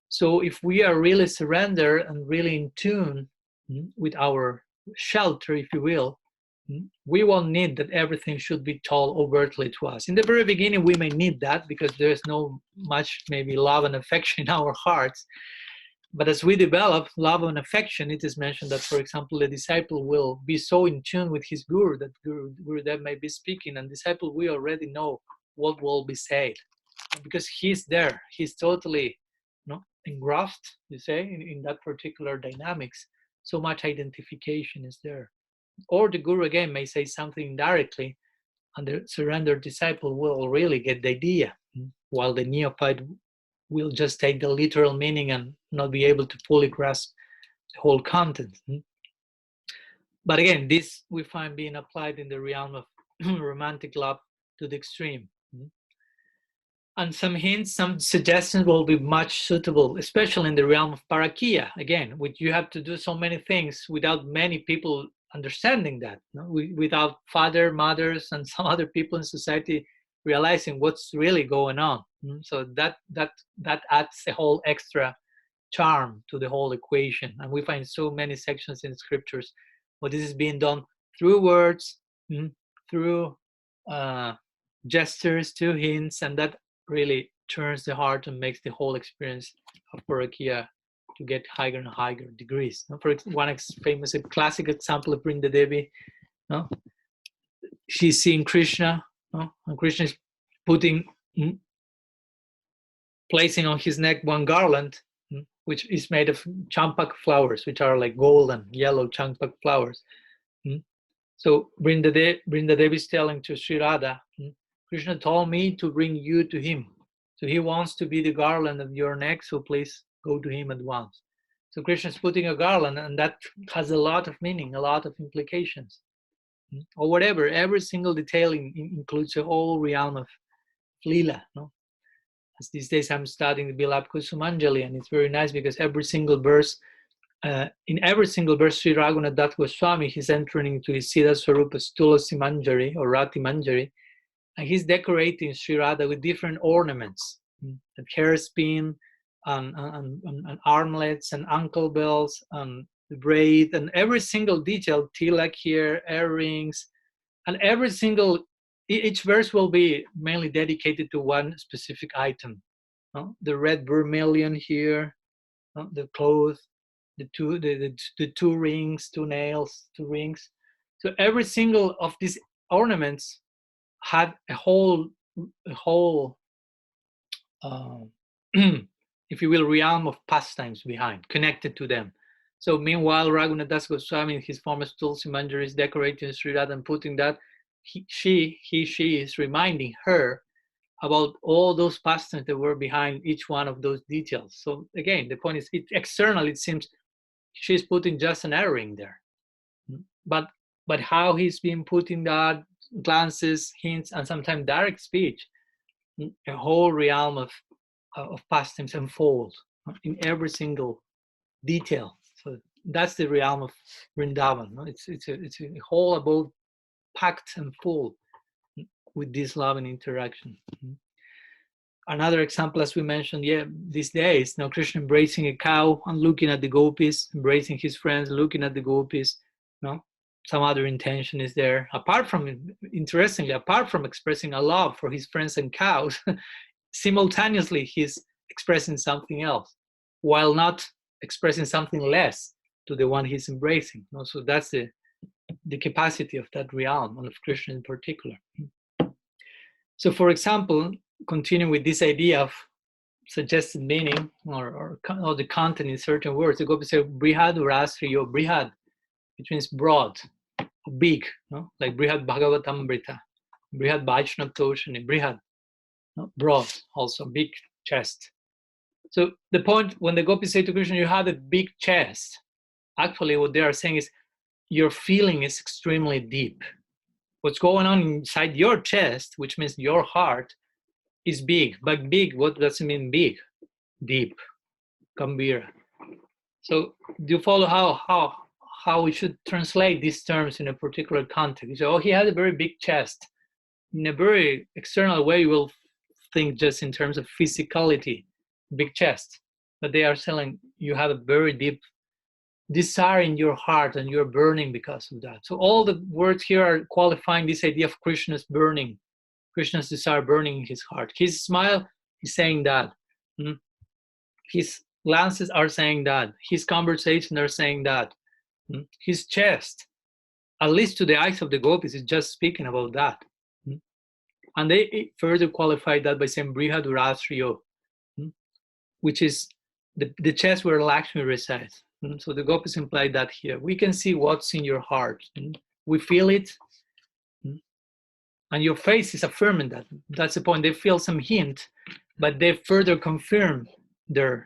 So if we are really surrendered and really in tune with our shelter, if you will, we won't need that everything should be told overtly to us. In the very beginning, we may need that because there's no much maybe love and affection in our hearts. But as we develop love and affection, it is mentioned that, for example, the disciple will be so in tune with his guru that Gurudev may be speaking, and disciple, we already know what will be said because he's there. He's totally engrossed, you say, in that particular dynamics. So much identification is there. Or the guru again may say something indirectly, and the surrendered disciple will really get the idea, while the neophyte will just take the literal meaning and not be able to fully grasp the whole content. But again, this we find being applied in the realm of romantic love to the extreme. And some hints, some suggestions will be much suitable, especially in the realm of parakya, again, which you have to do so many things without many people understanding that, without father, mothers, and some other people in society realizing what's really going on. So that adds a whole extra charm to the whole equation. And we find so many sections in scriptures where this is being done through words, through gestures, through hints, and that really turns the heart and makes the whole experience of parakya to get higher and higher degrees. For one famous classic example of Brinda Devi, she's seeing Krishna, and Krishna is placing on his neck one garland, which is made of champak flowers, which are like golden, yellow champak flowers. So Brinda Devi is telling to Sri Radha, Krishna told me to bring you to him. So he wants to be the garland of your neck, so please go to him at once. So Krishna is putting a garland, and that has a lot of meaning, a lot of implications. Or whatever, every single detail includes a whole realm of lila. As these days I'm studying the Bilab Kusumanjali, and it's very nice because every single verse, in every single verse, Sri Raghunath Das Goswami, he's entering into his Siddha Swarupa Tulasi Manjari or Rati Manjari, and he's decorating Sri Radha with different ornaments, like hairspin, and armlets, and ankle bells, and the braid, and every single detail, tilak here, earrings, and each verse will be mainly dedicated to one specific item. The red vermilion here, the clothes, the two rings, two nails, two rings. So every single of these ornaments had a whole if you will, realm of pastimes behind, connected to them. So meanwhile, Raghunath Das Goswami in his former Tulsi Manjari is decorating Sri Radha and putting that, she is reminding her about all those pastimes that were behind each one of those details. So again, the point is, externally it seems she's putting just an arrowing there, but how he's been putting that, glances, hints, and sometimes direct speech, a whole realm of pastimes unfold in every single detail. So that's the realm of Vrindavan. It's a whole abode packed and full with this love and interaction. Another example, as we mentioned, these days, now Krishna embracing a cow and looking at the gopis, embracing his friends, looking at the gopis. Some other intention is there. Interestingly, apart from expressing a love for his friends and cows, simultaneously he's expressing something else, while not expressing something less to the one he's embracing. So that's the capacity of that realm, and of Krishna in particular. So, for example, continuing with this idea of suggested meaning or the content in certain words, the Gopi say Brihad Rastriyo, Brihad, which means broad, big, like Brihad Bhagavatamrita, Brihad Vaishnav Toshani, Brihad, broad, also big chest. So the point when the Gopis say to Krishna, you have a big chest, actually what they are saying is your feeling is extremely deep. What's going on inside your chest, which means your heart, is big. But big, what does it mean big? Deep, gambhira. So do you follow how we should translate these terms in a particular context? So, he has a very big chest. In a very external way, you will think just in terms of physicality, big chest. But they are saying you have a very deep desire in your heart and you're burning because of that. So all the words here are qualifying this idea of Krishna's burning, Krishna's desire burning in his heart. His smile is saying that. His glances are saying that. His conversations are saying that. His chest, at least to the eyes of the gopis, is just speaking about that. And they further qualify that by saying Brihad Rastriyo, which is the chest where Lakshmi resides. So the gopis imply that here. We can see what's in your heart. We feel it. And your face is affirming that. That's the point. They feel some hint, but they further confirm the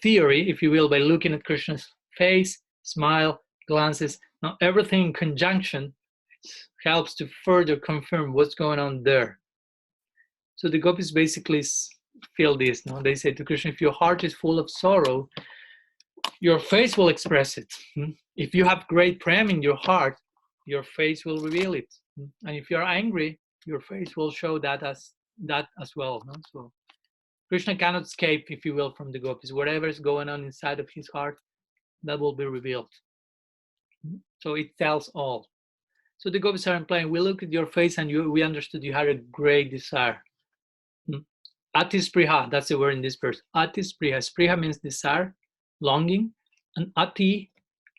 theory, if you will, by looking at Krishna's face, smile, glances. Everything in conjunction helps to further confirm what's going on there. So the gopis basically feel this. They say to Krishna, if your heart is full of sorrow, your face will express it. If you have great prem in your heart, your face will reveal it. And if you're angry, your face will show that as well. So Krishna cannot escape, if you will, from the gopis. Whatever is going on inside of his heart, that will be revealed. So it tells all. So the gopis are implying, we look at your face and we understood you had a great desire. Atispriha, that's the word in this verse. Atispriha. Spriha means desire, longing, and ati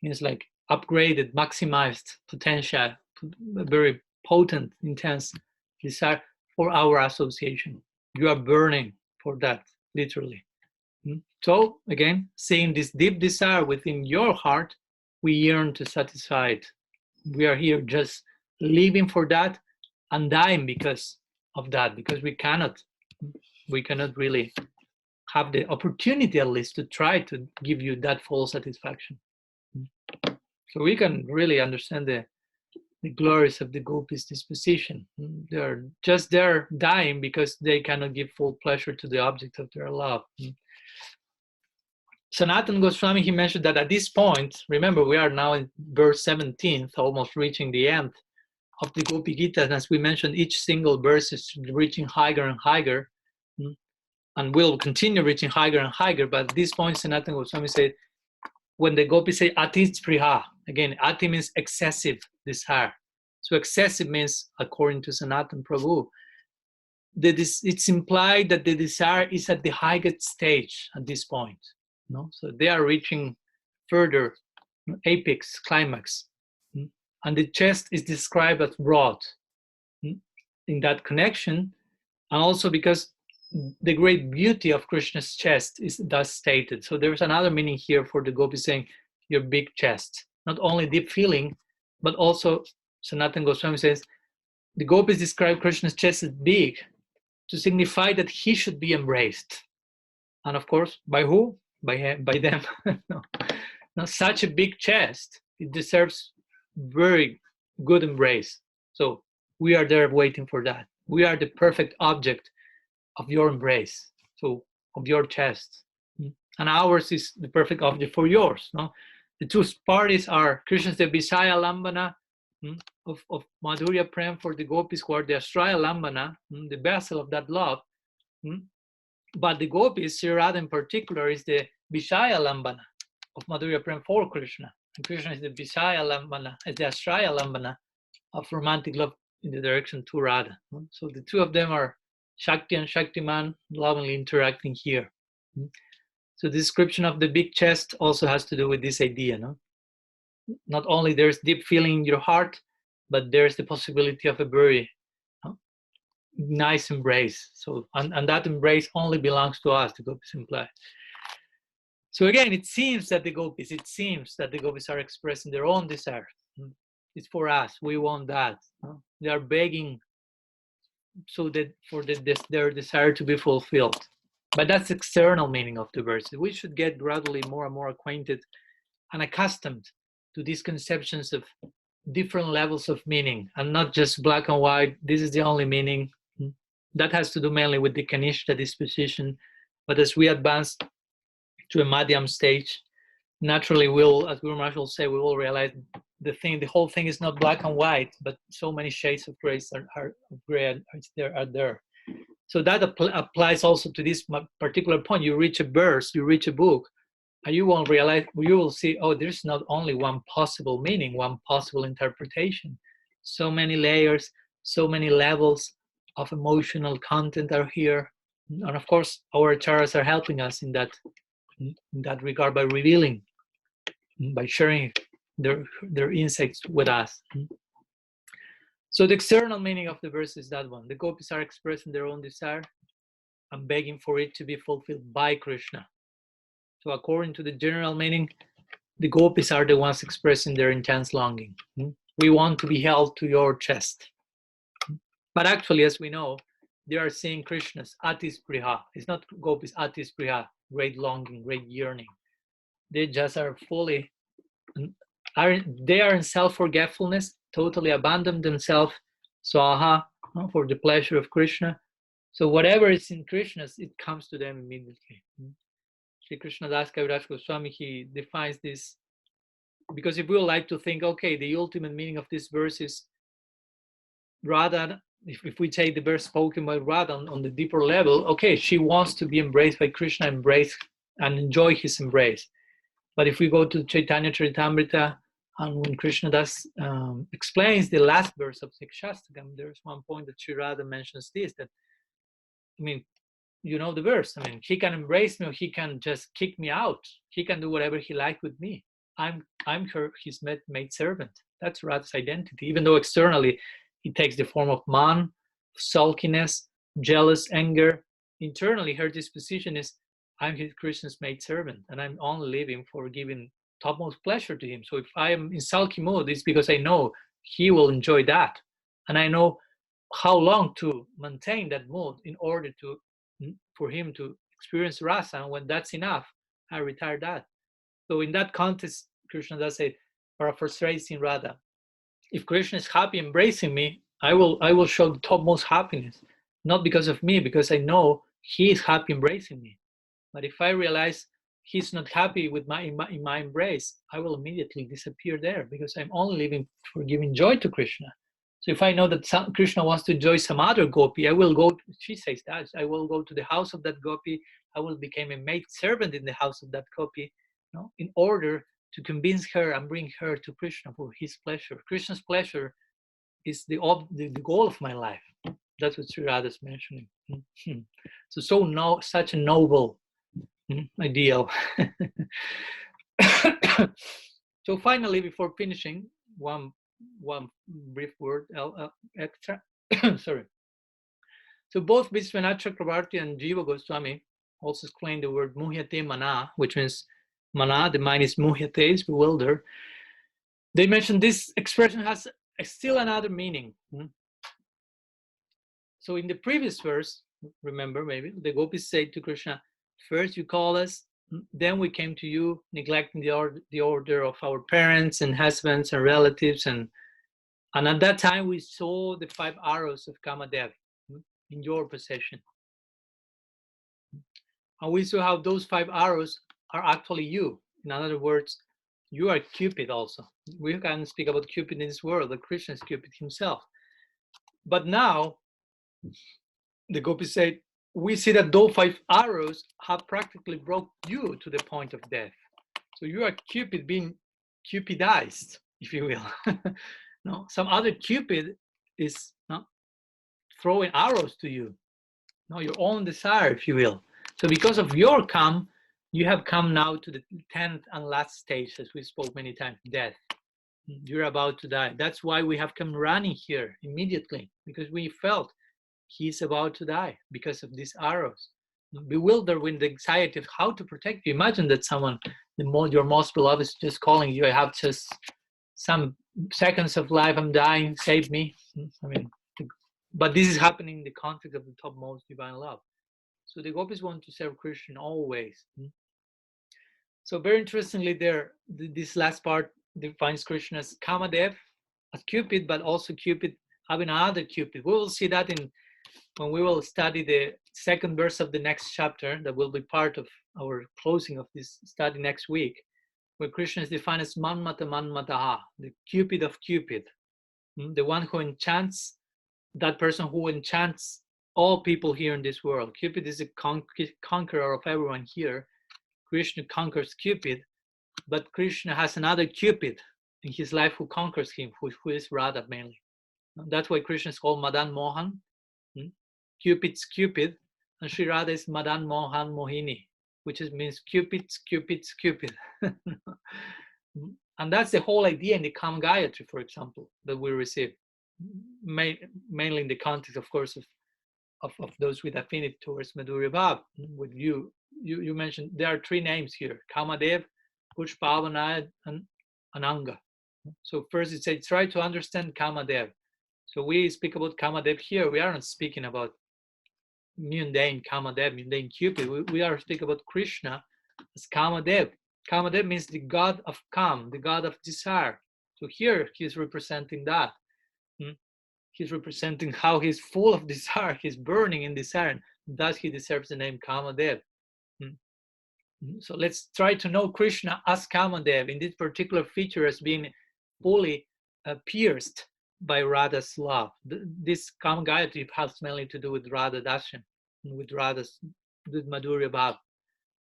means like upgraded, maximized potential, very potent, intense desire for our association. You are burning for that, literally. So again, seeing this deep desire within your heart, we yearn to satisfy it. We are here just living for that and dying because of that, because we cannot really have the opportunity, at least, to try to give you that full satisfaction. So we can really understand the glories of the gopis' disposition. They're just there dying because they cannot give full pleasure to the object of their love. Sanatana Goswami, he mentioned that at this point, remember we are now in verse 17, almost reaching the end of the Gopi Gita, and as we mentioned, each single verse is reaching higher and higher, and will continue reaching higher and higher. But at this point, Sanatana Goswami said, when the gopis say ati spriha, again, ati means excessive desire. So excessive means, according to Sanatana Prabhu, it's implied that the desire is at the highest stage at this point. So they are reaching further, apex, climax. And the chest is described as broad in that connection, and also because the great beauty of Krishna's chest is thus stated. So there's another meaning here for the gopis saying your big chest. Not only deep feeling, but also Sanatana Goswami says, the gopis describe Krishna's chest as big to signify that he should be embraced. And of course, by who? By them. No. Now, such a big chest, it deserves very good embrace. So we are there waiting for that. We are the perfect object of your embrace, so of your chest. And ours is the perfect object for yours. No? The two parties are Krishna's the Visaya Lambana of Madhurya Prem for the gopis, who are the Ashraya Lambana, the vessel of that love. But the gopis, Sri Radha in particular, is the Vishaya Lambana of Madhurya Prem for Krishna. And Krishna is the Vishaya Lambana, is the Ashraya Lambana of romantic love in the direction to Radha. So the two of them are Shakti and Shaktiman lovingly interacting here. So the description of the big chest also has to do with this idea. No? Not only there's deep feeling in your heart, but there's the possibility of a very nice embrace. So, and that embrace only belongs to us, the gopis imply. So again, it seems that the gopis are expressing their own desire. It's for us. We want that. They are begging so that for their desire to be fulfilled. But that's the external meaning of the verse. We should get gradually more and more acquainted and accustomed to these conceptions of different levels of meaning, and not just black and white. This is the only meaning. That has to do mainly with the Kanishta disposition. But as we advance to a Madhyam stage, naturally we'll, as Guru Maharaj will say, we will realize the whole thing is not black and white, but so many shades of gray are there. So that applies also to this particular point. You reach a verse, you reach a book, and you won't realize, you will see, oh, there's not only one possible meaning, one possible interpretation. So many layers, so many levels of emotional content are here. And of course, our acharyas are helping us in that regard by revealing, by sharing their insights with us. So the external meaning of the verse is that one. The gopis are expressing their own desire and begging for it to be fulfilled by Krishna. So according to the general meaning, the gopis are the ones expressing their intense longing. We want to be held to your chest. But actually, as we know, they are seeing Krishna's atispriha. It's not gopis atispriha, great longing, great yearning. They just are fully, they are in self-forgetfulness, totally abandon themselves, swaha, for the pleasure of Krishna. So whatever is in Krishna's, it comes to them immediately. Sri Krishna Das Kaviraj Goswami, he defines this, because if we would like to think, okay, the ultimate meaning of this verse is Radha, if we take the verse spoken by Radha on the deeper level, okay, she wants to be embraced by Krishna, embrace and enjoy his embrace. But if we go to Chaitanya Charitamrita, and when Krishna Das explains the last verse of Sikshastakam, there's one point that Sri Radha mentions this, that, I mean, you know the verse, I mean, he can embrace me or he can just kick me out. He can do whatever he likes with me. I'm his maid servant. That's Radha's identity, even though externally it takes the form of man, sulkiness, jealous, anger. Internally, her disposition is, I'm his Krishna's maid servant, and I'm only living for giving topmost pleasure to him. So if I am in sulky mood, it's because I know he will enjoy that. And I know how long to maintain that mood in order for him to experience rasa. And when that's enough, I retire that. So in that context, Krishna does say, paraphrasing Radha, if Krishna is happy embracing me, I will show the topmost happiness, not because of me, because I know he is happy embracing me. But if I realize he's not happy with in my embrace, I will immediately disappear there, because I'm only living for giving joy to Krishna. So if I know that Krishna wants to enjoy some other gopi, I will go, she says that, I will go to the house of that gopi, I will become a maid servant in the house of that gopi, in order to convince her and bring her to Krishna for his pleasure. Krishna's pleasure is the goal of my life. That's what Sri Radha is mentioning. So such a noble ideal. So finally, before finishing, one brief word extra. Sorry. So both Vishwanath Chakravarti and Jiva Goswami also explain the word muhyate mana, which means mana, the mind is muhyate, is bewildered. They mention this expression has still another meaning. So in the previous verse, remember maybe, the gopis say to Krishna, first you call us, then we came to you, neglecting the order of our parents and husbands and relatives. And at that time we saw the 5 arrows of Kamadev in your possession. And we saw how those 5 arrows are actually you. In other words, you are Cupid also. We can speak about Cupid in this world, but Krishna is Cupid himself. But now, the gopis said, we see that those 5 arrows have practically brought you to the point of death. So you are Cupid being Cupidized, if you will. No, some other Cupid is throwing arrows to you. No, your own desire, if you will. So because of your come, you have come now to the 10th and last stage, as we spoke many times, death. You're about to die. That's why we have come running here immediately, because we felt he's about to die because of these arrows. Bewildered with the anxiety of how to protect you. Imagine that someone, your most beloved, is just calling you. I have just some seconds of life. I'm dying. Save me. I mean, but this is happening in the context of the topmost divine love. So the gopis want to serve Krishna always. So very interestingly, this last part defines Krishna as Kamadev, as Cupid, but also Cupid having another Cupid. We will see that when we will study the 2nd verse of the next chapter, that will be part of our closing of this study next week, where Krishna is defined as Manmata Manmataha, the Cupid of Cupid, the one who enchants, that person who enchants all people here in this world. Cupid is a conqueror of everyone here. Krishna conquers Cupid, but Krishna has another Cupid in his life who conquers him, who is Radha mainly. That's why Krishna is called Madan Mohan. Cupid's Cupid, and Sri Radha is Madan Mohan Mohini, which means Cupid's Cupid's Cupid. And that's the whole idea in the Kam Gayatri, for example, that we receive, mainly in the context, of course, of those with affinity towards Madhurya Bhav. With you mentioned there are 3 names here: Kamadev, Pushpavanaya, and Ananga. So first it says, try to understand Kamadev. So we speak about Kamadev here. We aren't speaking about mundane Kamadev, mundane Cupid. We are speaking about Krishna as Kamadev. Kamadev means the god of Kam, the god of desire. So here he's representing that. He's representing how he's full of desire, he's burning in desire, and thus he deserves the name Kamadev. So let's try to know Krishna as Kamadev in this particular feature as being fully pierced by Radha's love. This Kam Gayatri has mainly to do with Radha Darshan, with Madhurya Bhav.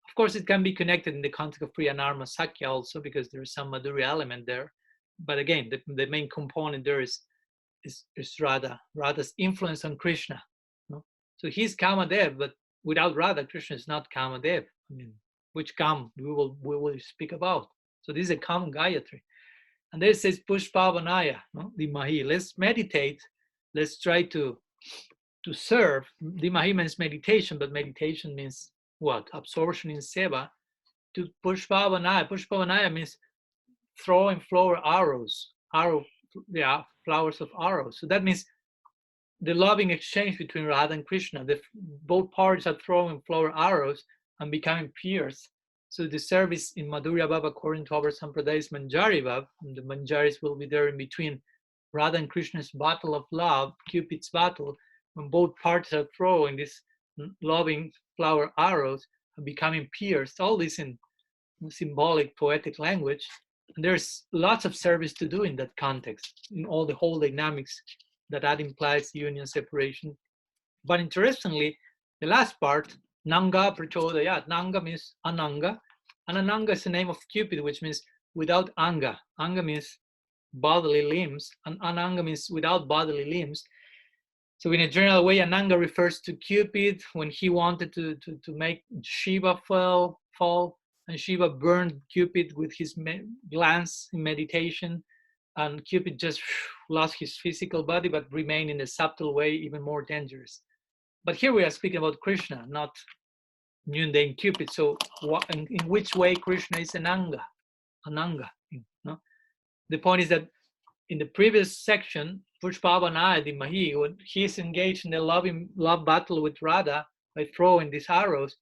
Of course, it can be connected in the context of Priyanarma Sakya also, because there is some Madhurya element there. But again, the main component there is Radha's influence on Krishna. So he's Kamadev, but without Radha, Krishna is not Kamadev. I mean, which Kam we will speak about. So this is a Kam Gayatri. And there it says Pushpavanaya, the Mahi. Let's meditate. Let's try to serve. The Mahi means meditation, but meditation means what? Absorption in seva. To Pushpavanaya. Pushpavanaya means throwing flower arrows. Flowers of arrows. So that means the loving exchange between Radha and Krishna. Both parties are throwing flower arrows and becoming pierced. So the service in Madhurya Bhav, according to our Sampradaya, is Manjari Bhav, and the Manjaris will be there in between Radha and Krishna's battle of love, Cupid's battle, when both parties are throwing these loving flower arrows and becoming pierced. All this in symbolic, poetic language. And there's lots of service to do in that context, in all the whole dynamics that implies union, separation. But interestingly, the last part, Nanga Prachodayat. Nanga means Ananga, and Ananga is the name of Cupid, which means without Anga. Anga means bodily limbs, and Ananga means without bodily limbs. So in a general way, Ananga refers to Cupid when he wanted to make Shiva fall, and Shiva burned Cupid with his glance in meditation, and Cupid just lost his physical body, but remained in a subtle way, even more dangerous. But here we are speaking about Krishna, not mundane Cupid. So in which way Krishna is Ananga? The point is that in the previous section, Pushpavanaya, the Mahi, when he's engaged in the love battle with Radha by throwing these arrows,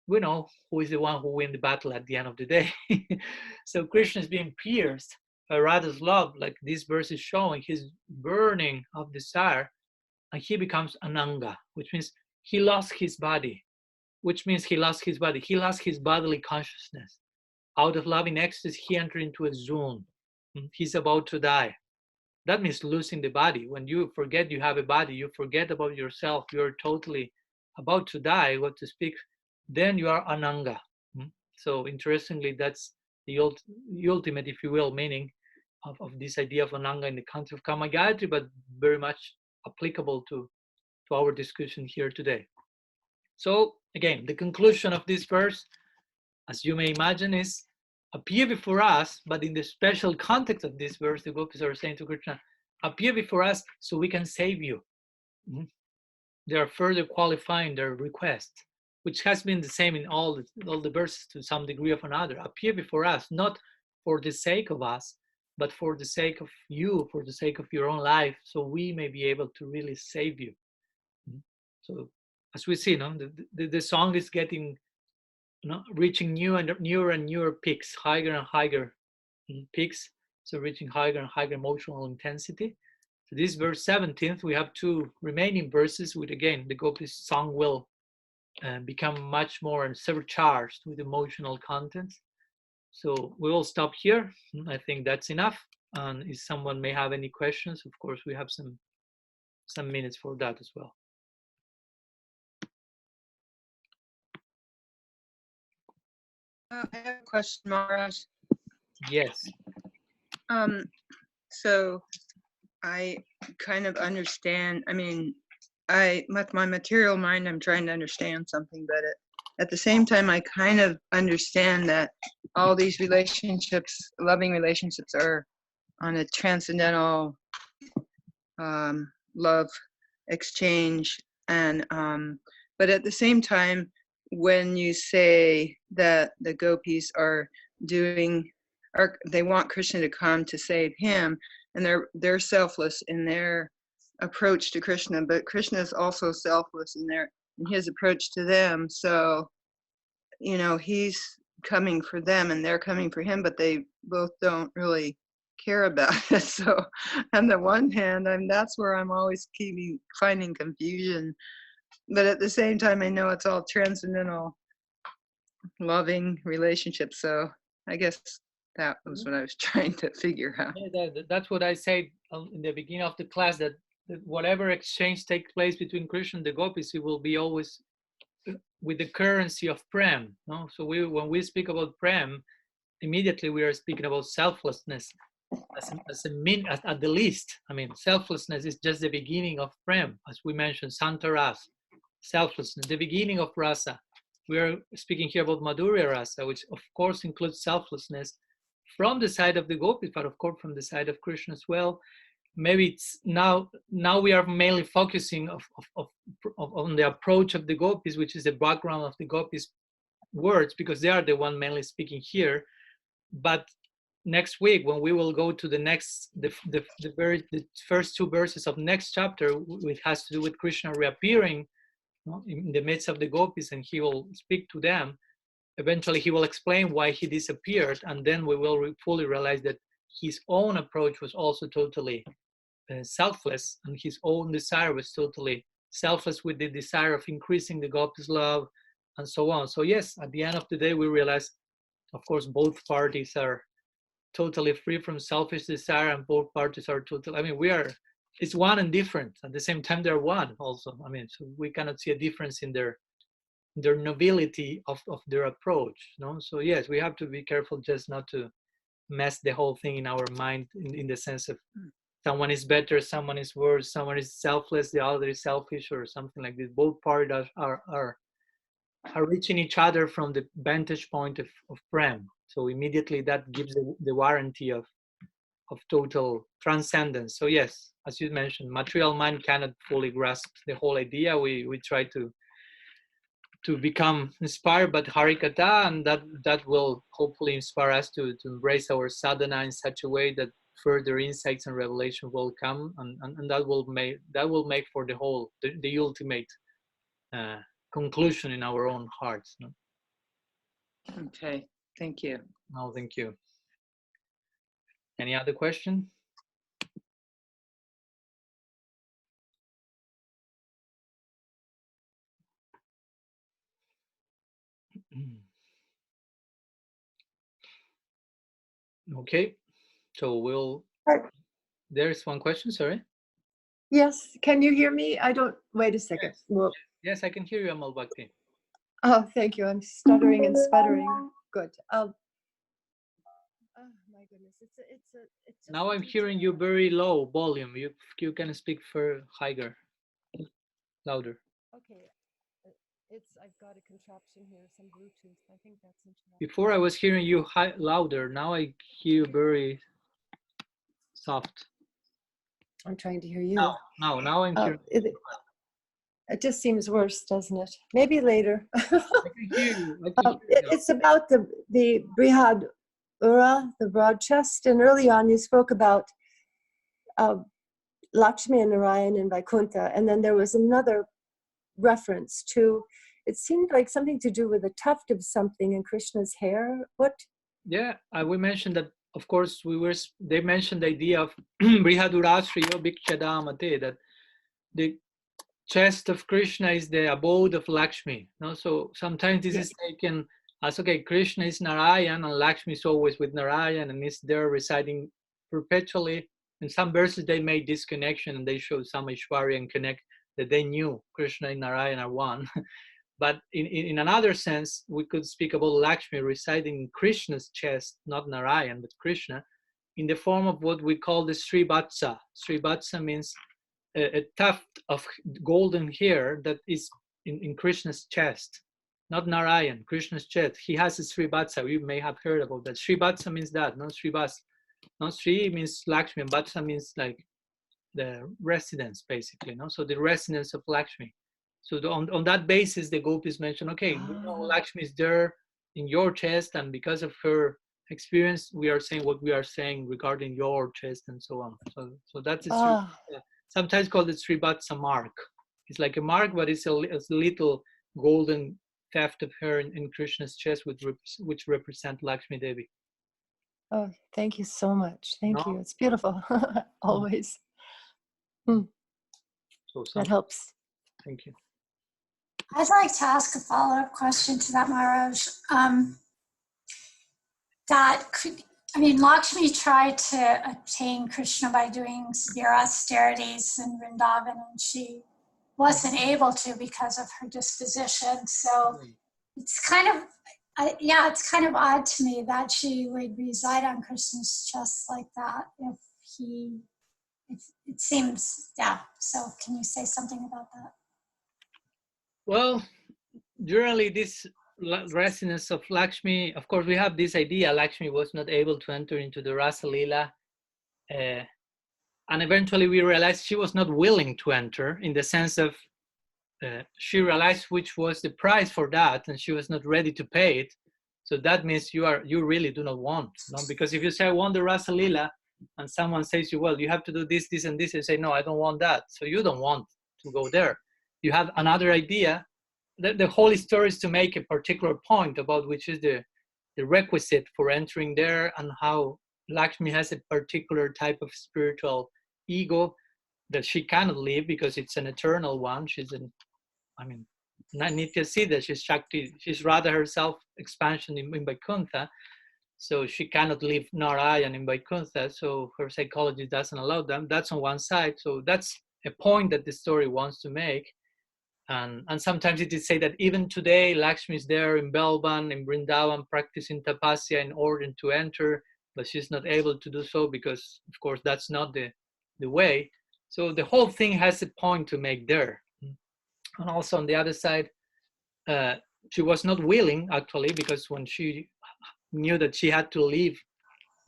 we know who is the one who wins the battle at the end of the day. So Krishna is being pierced by Radha's love, like this verse is showing. He's burning of desire, and he becomes Ananga, which means he lost his body. Which means he lost his body. He lost his bodily consciousness. Out of loving ecstasy, he entered into a zone. He's about to die. That means losing the body. When you forget you have a body, you forget about yourself, you're totally about to die, what to speak, then you are Ananga. So interestingly, that's the ultimate, if you will, meaning of this idea of Ananga in the context of Kama Gayatri, but very much applicable to our discussion here today. So again, the conclusion of this verse, as you may imagine, is appear before us, but in the special context of this verse, the gopis are saying to Krishna, appear before us so we can save you. They are further qualifying their request, which has been the same in all the verses to some degree or another. Appear before us, not for the sake of us, but for the sake of you, for the sake of your own life, so we may be able to really save you. So as we see, the song is getting, reaching newer and newer peaks, higher and higher peaks, so reaching higher and higher emotional intensity. So this verse 17th, we have two remaining verses with, again, the gopis song will become much more surcharged with emotional content. So we will stop here. I think that's enough. And if someone may have any questions, of course, we have some minutes for that as well. I have a question, Maharaj. Yes. So I kind of understand. I mean, with my material mind, I'm trying to understand something, but at the same time, I kind of understand that all these relationships, loving relationships, are on a transcendental love exchange, and but at the same time, when you say that the gopis are they want Krishna to come to save him, and they're selfless in their approach to Krishna, but Krishna is also selfless in his approach to them. So, he's coming for them and they're coming for him, but they both don't really care about it. So on the one hand, that's where I'm always finding confusion. But at the same time, I know it's all transcendental loving relationships. So I guess that was what I was trying to figure out. Yeah, that's what I said in the beginning of the class, that whatever exchange takes place between Krishna and the gopis, it will be always with the currency of prem. No? So when we speak about prem, immediately we are speaking about selflessness at the least. I mean, selflessness is just the beginning of prem, as we mentioned, Santaras, selflessness, the beginning of rasa. We are speaking here about Madhurya rasa, which of course includes selflessness from the side of the gopis, but of course from the side of Krishna as well. Maybe it's now we are mainly focusing on the approach of the gopis, which is the background of the gopis' words, because they are the one mainly speaking here. But next week, when we will go to the first two verses of next chapter, which has to do with Krishna reappearing in the midst of the gopis, and he will speak to them. Eventually, he will explain why he disappeared, and then we will fully realize that his own approach was also totally selfless, and his own desire was totally selfless, with the desire of increasing the gopis' love and so on. So yes, at the end of the day, we realize, of course, both parties are totally free from selfish desire, and both parties are totally, I mean, it's one and different. At the same time, they're one also. I mean, so we cannot see a difference in their nobility of their approach. So yes, we have to be careful just not to mess the whole thing in our mind in the sense of someone is better, someone is worse, someone is selfless, the other is selfish, or something like this. Both parties are reaching each other from the vantage point of prem. So immediately that gives the warranty of total transcendence. So yes, as you mentioned, material mind cannot fully grasp the whole idea. We try to become inspired by Harikatha, and that will hopefully inspire us to embrace our sadhana in such a way that further insights and revelation will come, and that will make for the whole, the ultimate conclusion in our own hearts. No? Okay, thank you. No, thank you. Any other question? Okay, so there's one question, sorry. Yes, can you hear me? I don't, wait a second. Yes, Well, yes, I can hear you, Amal Bhakti. oh, thank you. I'm stuttering and sputtering. Good. Oh my goodness, it's just Now a I'm hearing you detail. very low volume. You can speak higher, louder. Okay, I've got a contraption here, some Bluetooth. I think that's interrupting. Before I was hearing you louder. Now I hear you very soft. I'm trying to hear you. Now I'm hearing. It just seems worse, doesn't it? Maybe later. I can hear you. I can hear you. It's about the Brihad Ura, the broad chest, and early on you spoke about Lakshmi and Narayan and Vaikuntha, and then there was another reference to, it seemed like something to do with a tuft of something in Krishna's hair. What? Yeah, we mentioned that. Of course, they mentioned the idea of Brihadurashriyo Bhikshadamate, that the chest of Krishna is the abode of Lakshmi. No? So sometimes this is taken as, okay, Krishna is Narayan and Lakshmi is always with Narayan and is there residing perpetually. In some verses they made this connection and they showed some Aishwaryan connect that they knew Krishna and Narayan are one. But in another sense, we could speak about Lakshmi residing in Krishna's chest, not Narayan, but Krishna, in the form of what we call the Srivatsa. Srivatsa means a tuft of golden hair that is in Krishna's chest, not Narayan, Krishna's chest. He has a Srivatsa. You may have heard about that. Srivatsa means that, not Srivas. No, Sri means Lakshmi, and Vatsa means like the residence, basically. No, so the residence of Lakshmi. So on that basis, the gopis mention, okay, we know Lakshmi is there in your chest, and because of her experience, we are saying what we are saying regarding your chest and so on. So that's sometimes called the Srivatsa mark. It's like a mark, but it's a little golden tuft of hair in Krishna's chest, which represent Lakshmi Devi. Oh, thank you so much. Thank you. It's beautiful. Always. So that helps. Thank you. I'd like to ask a follow-up question to that, Maharaj. Lakshmi tried to attain Krishna by doing severe austerities in Vrindavan, and she wasn't able to because of her disposition. So it's kind of, it's kind of odd to me that she would reside on Krishna's chest like that if it seems, So can you say something about that? Well, generally this resonance of Lakshmi, of course, we have this idea Lakshmi was not able to enter into the Rasa Lila, and eventually we realized she was not willing to enter, in the sense of she realized which was the price for that, and she was not ready to pay it. So that means you really do not want, no? Because if you say I want the Rasa Lila, and someone says to you, well, you have to do this, this, and this, you say no, I don't want that. So you don't want to go there. You have another idea. The whole story is to make a particular point about which is the requisite for entering there, and how Lakshmi has a particular type of spiritual ego that she cannot live because it's an eternal one. She's not Nitya Siddha, she's Shakti, she's rather herself expansion in Vaikuntha. So she cannot live Narayan in Vaikuntha, so her psychology doesn't allow them. That's on one side. So that's a point that the story wants to make. And sometimes it is said that even today, Lakshmi is there in Belban, in Vrindavan, practicing tapasya in order to enter, but she's not able to do so because, of course, that's not the way. So the whole thing has a point to make there. And also on the other side, she was not willing, actually, because when she knew that she had to leave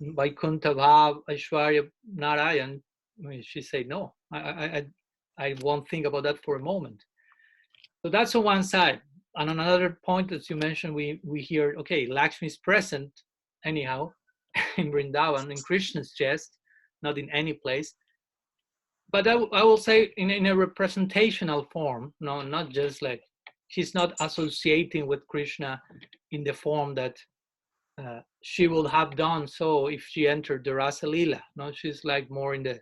Vaikuntha Bhav, Aishwarya, Narayan, she said, no, I won't think about that for a moment. So that's on one side. And on another point, as you mentioned, we hear, okay, Lakshmi is present anyhow in Vrindavan, in Krishna's chest. not in any place. But I will say in a representational form, no, not just like, she's not associating with Krishna in the form that she would have done so if she entered the Rasa Lila. No, she's like more in the,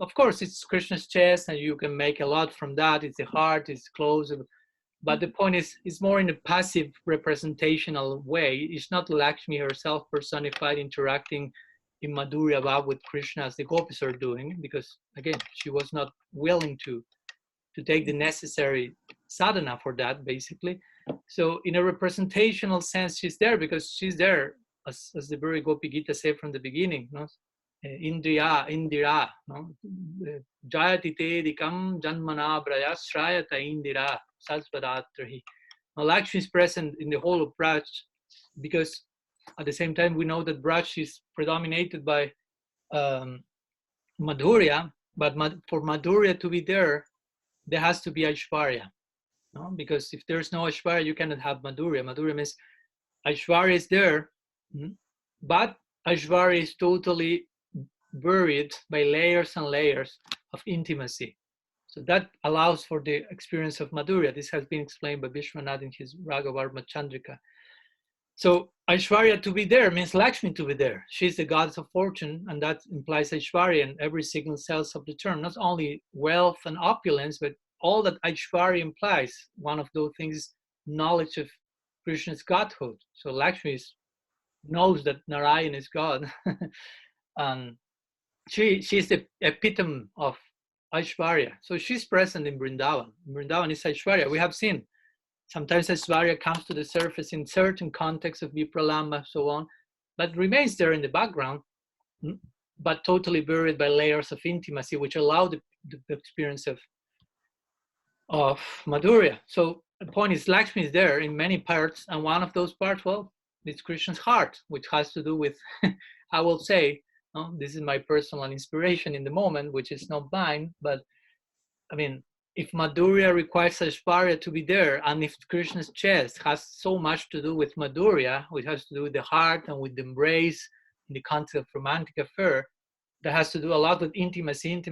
of course, it's Krishna's chest, and you can make a lot from that. It's the heart, it's close, but the point is, it's more in a passive representational way. It's not Lakshmi herself personified interacting in Madhurya Bhav with Krishna as the gopis are doing, because again, she was not willing to take the necessary sadhana for that, basically. So in a representational sense, she's there because she's there, as the very Gopi Gita said from the beginning, no? Indira, no? Jayati te dikam janmana brayasrayata indira sasvadatrahi. Now, Lakshmi is present in the whole of Braj, because at the same time we know that Braj is predominated by Madhurya, but for Madhurya to be there has to be Aishwarya, no? Because if there's no Aishwarya, you cannot have Madhurya. Madhurya means Aishwarya is there, but Aishwarya is totally buried by layers and layers of intimacy. So that allows for the experience of Madhurya. This has been explained by Vishwanath in his Ragavarma Chandrika. So Aishwarya to be there means Lakshmi to be there. She's the goddess of fortune, and that implies Aishwarya in every single sense of the term. Not only wealth and opulence, but all that Aishwarya implies. One of those things is knowledge of Krishna's godhood. So Lakshmi knows that Narayan is God. And she's the epitome of Aishwarya. So she's present in Vrindavan. Vrindavan is Aishwarya. We have seen sometimes Aishwarya comes to the surface in certain contexts of Vipralamba, so on, but remains there in the background, but totally buried by layers of intimacy, which allow the experience of Madhurya. So the point is, Lakshmi is there in many parts, and one of those parts, well, it's Krishna's heart, which has to do with, I will say, this is my personal inspiration in the moment, which is not mine, but I mean, if Madhurya requires Aishwarya to be there, and if Krishna's chest has so much to do with Madhurya, which has to do with the heart and with the embrace in the context of romantic affair, that has to do a lot with intimacy.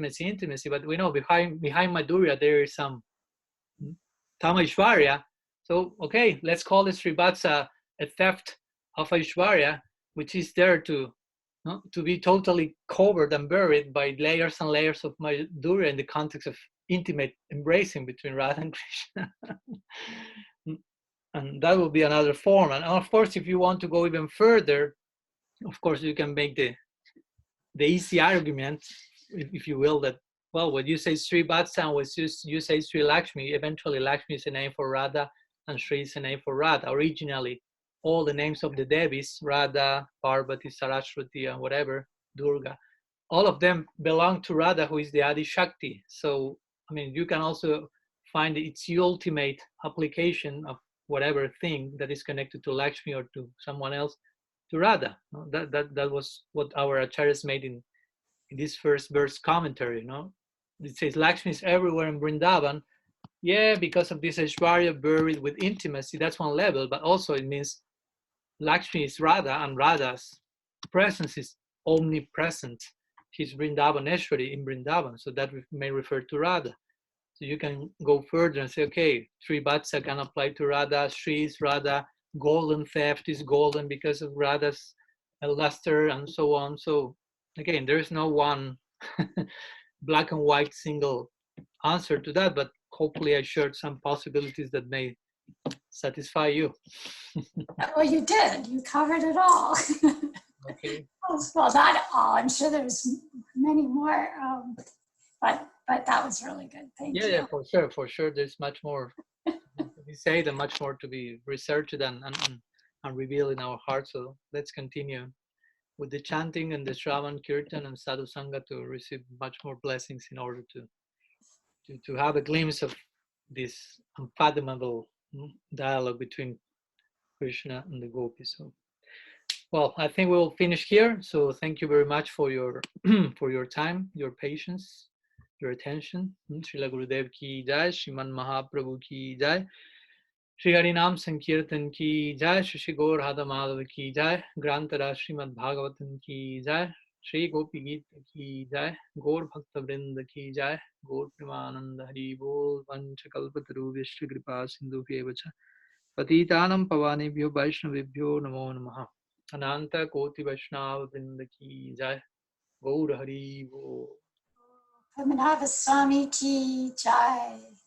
But we know behind Madhurya there is some Tamaishwarya. So, okay, let's call this Srivatsa a theft of Aishwarya, which is there to be totally covered and buried by layers and layers of Madhurya in the context of intimate embracing between Radha and Krishna. And that will be another form. And of course, if you want to go even further, of course, you can make the easy argument, if you will, that, well, when you say Sri Vatsa, when you say Sri Lakshmi, eventually Lakshmi is a name for Radha and Sri is a name for Radha. Originally, all the names of the Devis, Radha, Parvati, Saraswati, and whatever, Durga, all of them belong to Radha, who is the Adi Shakti. So, I mean, you can also find it's the ultimate application of whatever thing that is connected to Lakshmi or to someone else, to Radha. That was what our acharyas made in this first verse commentary. It says Lakshmi is everywhere in Vrindavan. Yeah, because of this Aishwarya buried with intimacy, that's one level, but also it means Lakshmi is Radha, and Radha's presence is omnipresent. She's Vrindavaneshwari in Vrindavan, so that may refer to Radha. So you can go further and say, okay, Sri Vatsa can apply to Radha, Sri is Radha, golden theft is golden because of Radha's luster, and so on. So again, there is no one black and white single answer to that, but hopefully I shared some possibilities that may satisfy you. Well, you did. You covered it all. Okay. Well, not all. I'm sure there's many more, but that was really good. Thank you. Yeah, for sure. There's much more to be said and much more to be researched and revealed in our hearts. So let's continue with the chanting and the Shravan Kirtan and Sadhu Sangha to receive much more blessings in order to have a glimpse of this unfathomable dialogue between Krishna and the gopis. So, well, I think we'll finish here. So thank you very much for your for your time, your patience, your attention. Srila Gurudev ki jai, Shriman Mahaprabhu ki jai, Shri Harinam Sankirtan ki jai, Shri Gaur Hada Madhav ki jai, Grantara Srimad Bhagavatam ki jai, Shri गोपी गीत की जय, गौर भक्त वृंद की जय, गौर प्रेमानंद हरि बोल। वंशकल्पतरुभ्यश्च कृपा सिन्धुभ्येव च पतितानं पावनेभ्यो वैष्णवेभ्यो नमो नमः। अनंत कोटि वैष्णव वृंद की जय, गौर हरि बोल। Padmanabha Swami ki jai.